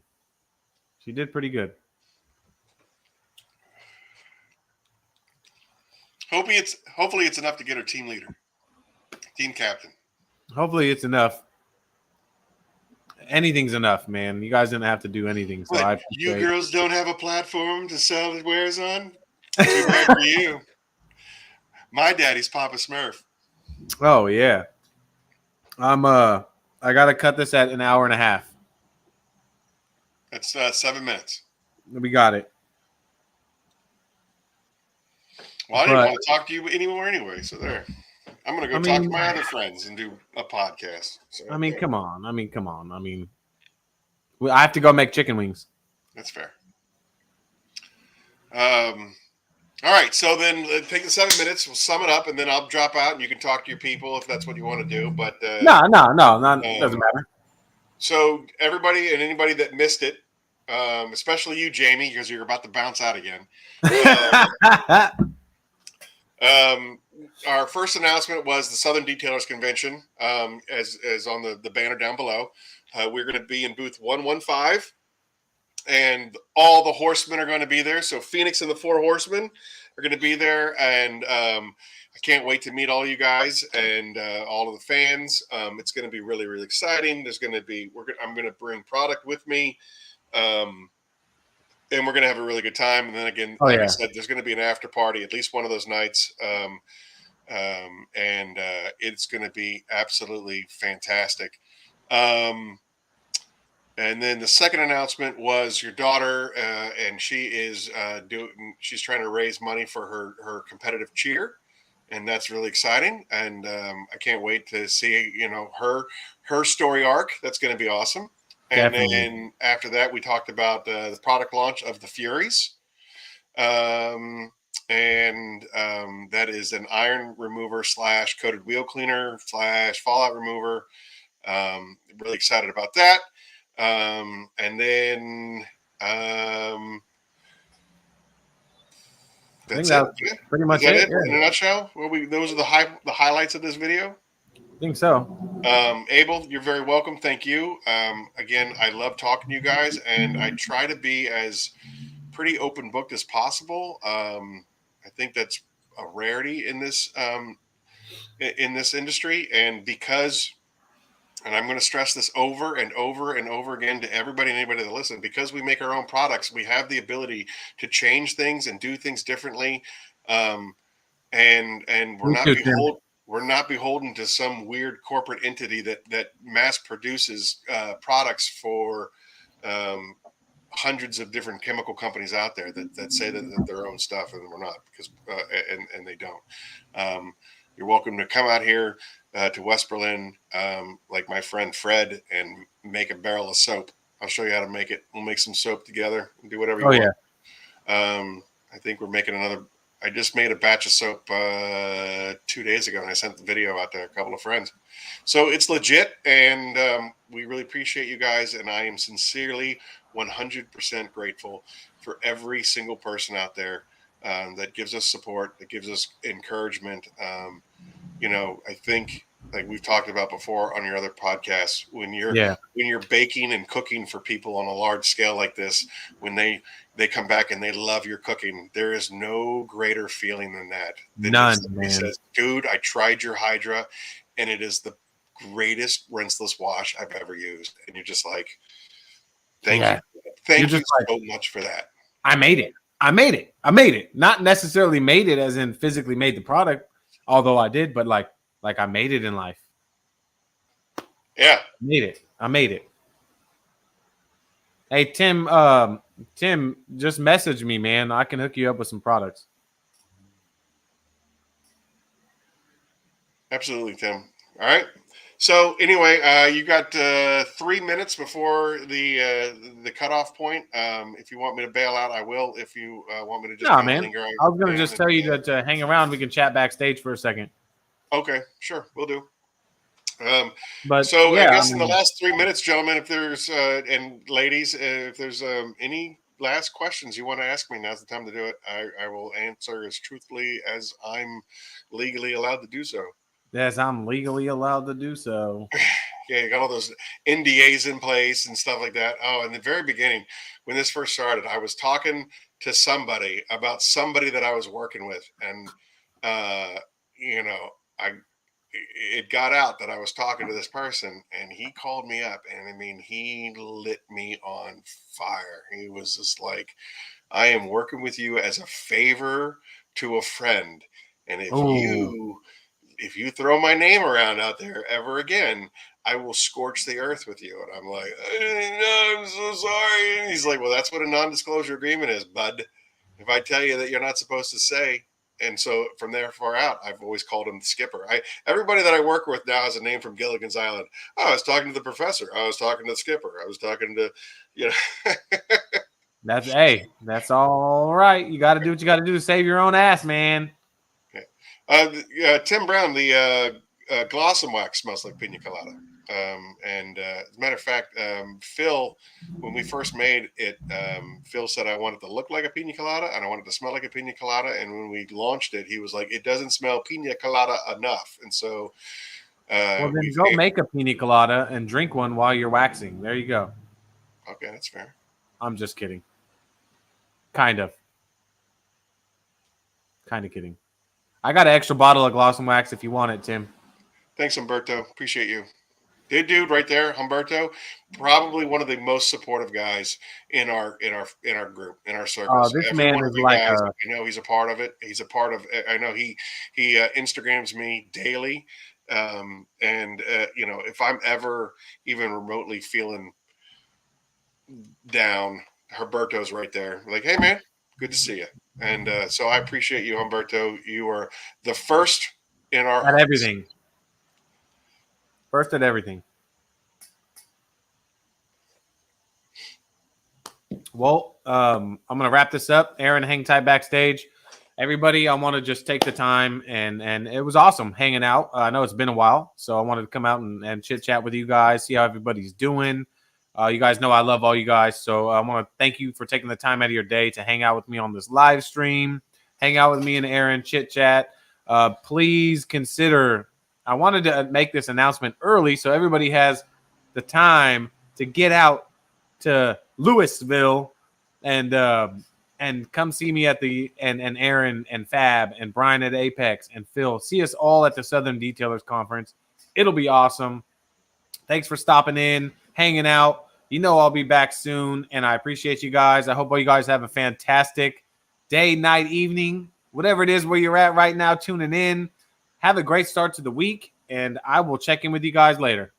A: she did pretty good.
B: Hopefully it's enough to get her team leader, team captain.
A: Hopefully it's enough. Anything's enough, man. You guys didn't have to do anything. So
B: you girls don't have a platform to sell the wares on? Too bad for you. My daddy's Papasmurf.
A: Oh yeah. I gotta cut this at an hour and a half.
B: That's 7 minutes.
A: We got it.
B: Well, I didn't want to talk to you anymore anyway, so there. I'm going to go talk to my other friends and do a podcast. So,
A: come on. Come on. I have to go make chicken wings.
B: That's fair. All right, so then take the 7 minutes. We'll sum it up, and then I'll drop out, and you can talk to your people if that's what you want to do. But
A: No, doesn't matter.
B: So everybody and anybody that missed it, especially you, Jamie, because you're about to bounce out again. Our first announcement was the Southern Detailers Convention, as on the banner down below. We're going to be in booth 115. And all the horsemen are going to be there. So Phoenix and the 4 horsemen are going to be there. And I can't wait to meet all you guys and all of the fans. It's going to be really, really exciting. There's going to be, I'm going to bring product with me. And we're going to have a really good time. And then again, I said, there's going to be an after party, at least one of those nights. And it's going to be absolutely fantastic. And then the second announcement was your daughter, and she is she's trying to raise money for her competitive cheer, and that's really exciting. And I can't wait to see her story arc. That's going to be awesome. And then after that, we talked about the product launch of the Furies, and that is an iron remover / coated wheel cleaner / fallout remover. Really excited about that. And then that's it.
A: Pretty much it.
B: In a nutshell. Those are the highlights of this video.
A: I think so.
B: Abel, you're very welcome. Thank you. Again, I love talking to you guys, and I try to be as pretty open booked as possible. I think that's a rarity in this industry, and because. And I'm going to stress this over and over and over again to everybody and anybody that listens, because we make our own products, we have the ability to change things and do things differently. And we're not beholden to some weird corporate entity that mass produces products for hundreds of different chemical companies out there that say that their own stuff, and we're not, because and they don't. You're welcome to come out here to West Berlin, like my friend Fred, and make a barrel of soap. I'll show you how to make it. We'll make some soap together and do whatever you want. I think we're making I just made a batch of soap 2 days ago, and I sent the video out to a couple of friends. So it's legit, and we really appreciate you guys, and I am sincerely 100% grateful for every single person out there that gives us support, that gives us encouragement. I think, like we've talked about before on your other podcasts, when you're baking and cooking for people on a large scale like this, when they come back and they love your cooking, there is no greater feeling than that.
A: None, man.
B: Says, dude, I tried your Hydra, and it is the greatest rinseless wash I've ever used. And you're just like, thank you so much for that.
A: I made it. Not necessarily made it as in physically made the product, although I did, but like I made it in life.
B: Yeah.
A: I made it. Hey, Tim, just message me, man. I can hook you up with some products.
B: Absolutely, Tim. All right. So anyway, you got 3 minutes before the cutoff point. If you want me to bail out, I will. If you want me to just
A: linger, I was going to just tell you to hang around. We can chat backstage for a second.
B: Okay, sure, we'll do. I guess in the last 3 minutes, gentlemen, if there's and ladies, if there's any last questions you want to ask me, now's the time to do it. I will answer as truthfully as I'm legally allowed to do so.
A: Yes, I'm legally allowed to do so.
B: Yeah, you got all those NDAs in place and stuff like that. Oh, in the very beginning, when this first started, I was talking to somebody about somebody that I was working with, and it got out that I was talking to this person, and he called me up, and I mean, he lit me on fire. He was just like, I am working with you as a favor to a friend, and if you throw my name around out there ever again, I will scorch the earth with you. And I'm like, no, I'm so sorry. And he's like, well, that's what a non-disclosure agreement is, bud. If I tell you that you're not supposed to say, And so from there far out, I've always called him the skipper. Everybody that I work with now has a name from Gilligan's Island. Oh, I was talking to the professor. I was talking to the skipper. I was talking to, you know.
A: That's all right. You got to do what you got to do to save your own ass, man.
B: Tim Brown, the Glossom wax smells like pina colada. And as a matter of fact, Phil, when we first made it, Phil said I wanted to look like a pina colada and I wanted to smell like a pina colada. And when we launched it, he was like, "It doesn't smell pina colada enough." And so,
A: well, then go make a pina colada and drink one while you're waxing. There you go.
B: Okay, that's fair.
A: I'm just kidding. Kind of kidding. I got an extra bottle of Glossom wax if you want it, Tim.
B: Thanks, Humberto. Appreciate you. Good dude right there, Humberto. Probably one of the most supportive guys in our group, in our circles.
A: This
B: Every
A: man
B: one of
A: is
B: the
A: like
B: guys, I know he's a part of it. He's a part of. I know he Instagrams me daily, and you know, if I'm ever even remotely feeling down, Humberto's right there. Like, hey man, good to see you. And so I appreciate you, Humberto. You are the first in our
A: at
B: hearts.
A: everything. First at everything. Well, I'm going to wrap this up. Aaron, hang tight backstage. Everybody, I want to just take the time, and it was awesome hanging out. I know it's been a while, so I wanted to come out and chit-chat with you guys, see how everybody's doing. You guys know I love all you guys, so I want to thank you for taking the time out of your day to hang out with me on this live stream, hang out with me and Aaron, chit-chat. Please consider – I wanted to make this announcement early so everybody has the time to get out to Louisville and come see me at the and Aaron and Fab and Brian at Apex and Phil. See us all at the Southern Detailers Conference. It'll be awesome. Thanks for stopping in, hanging out. You know I'll be back soon, and I appreciate you guys. I hope all you guys have a fantastic day, night, evening, whatever it is where you're at right now tuning in. Have a great start to the week, and I will check in with you guys later.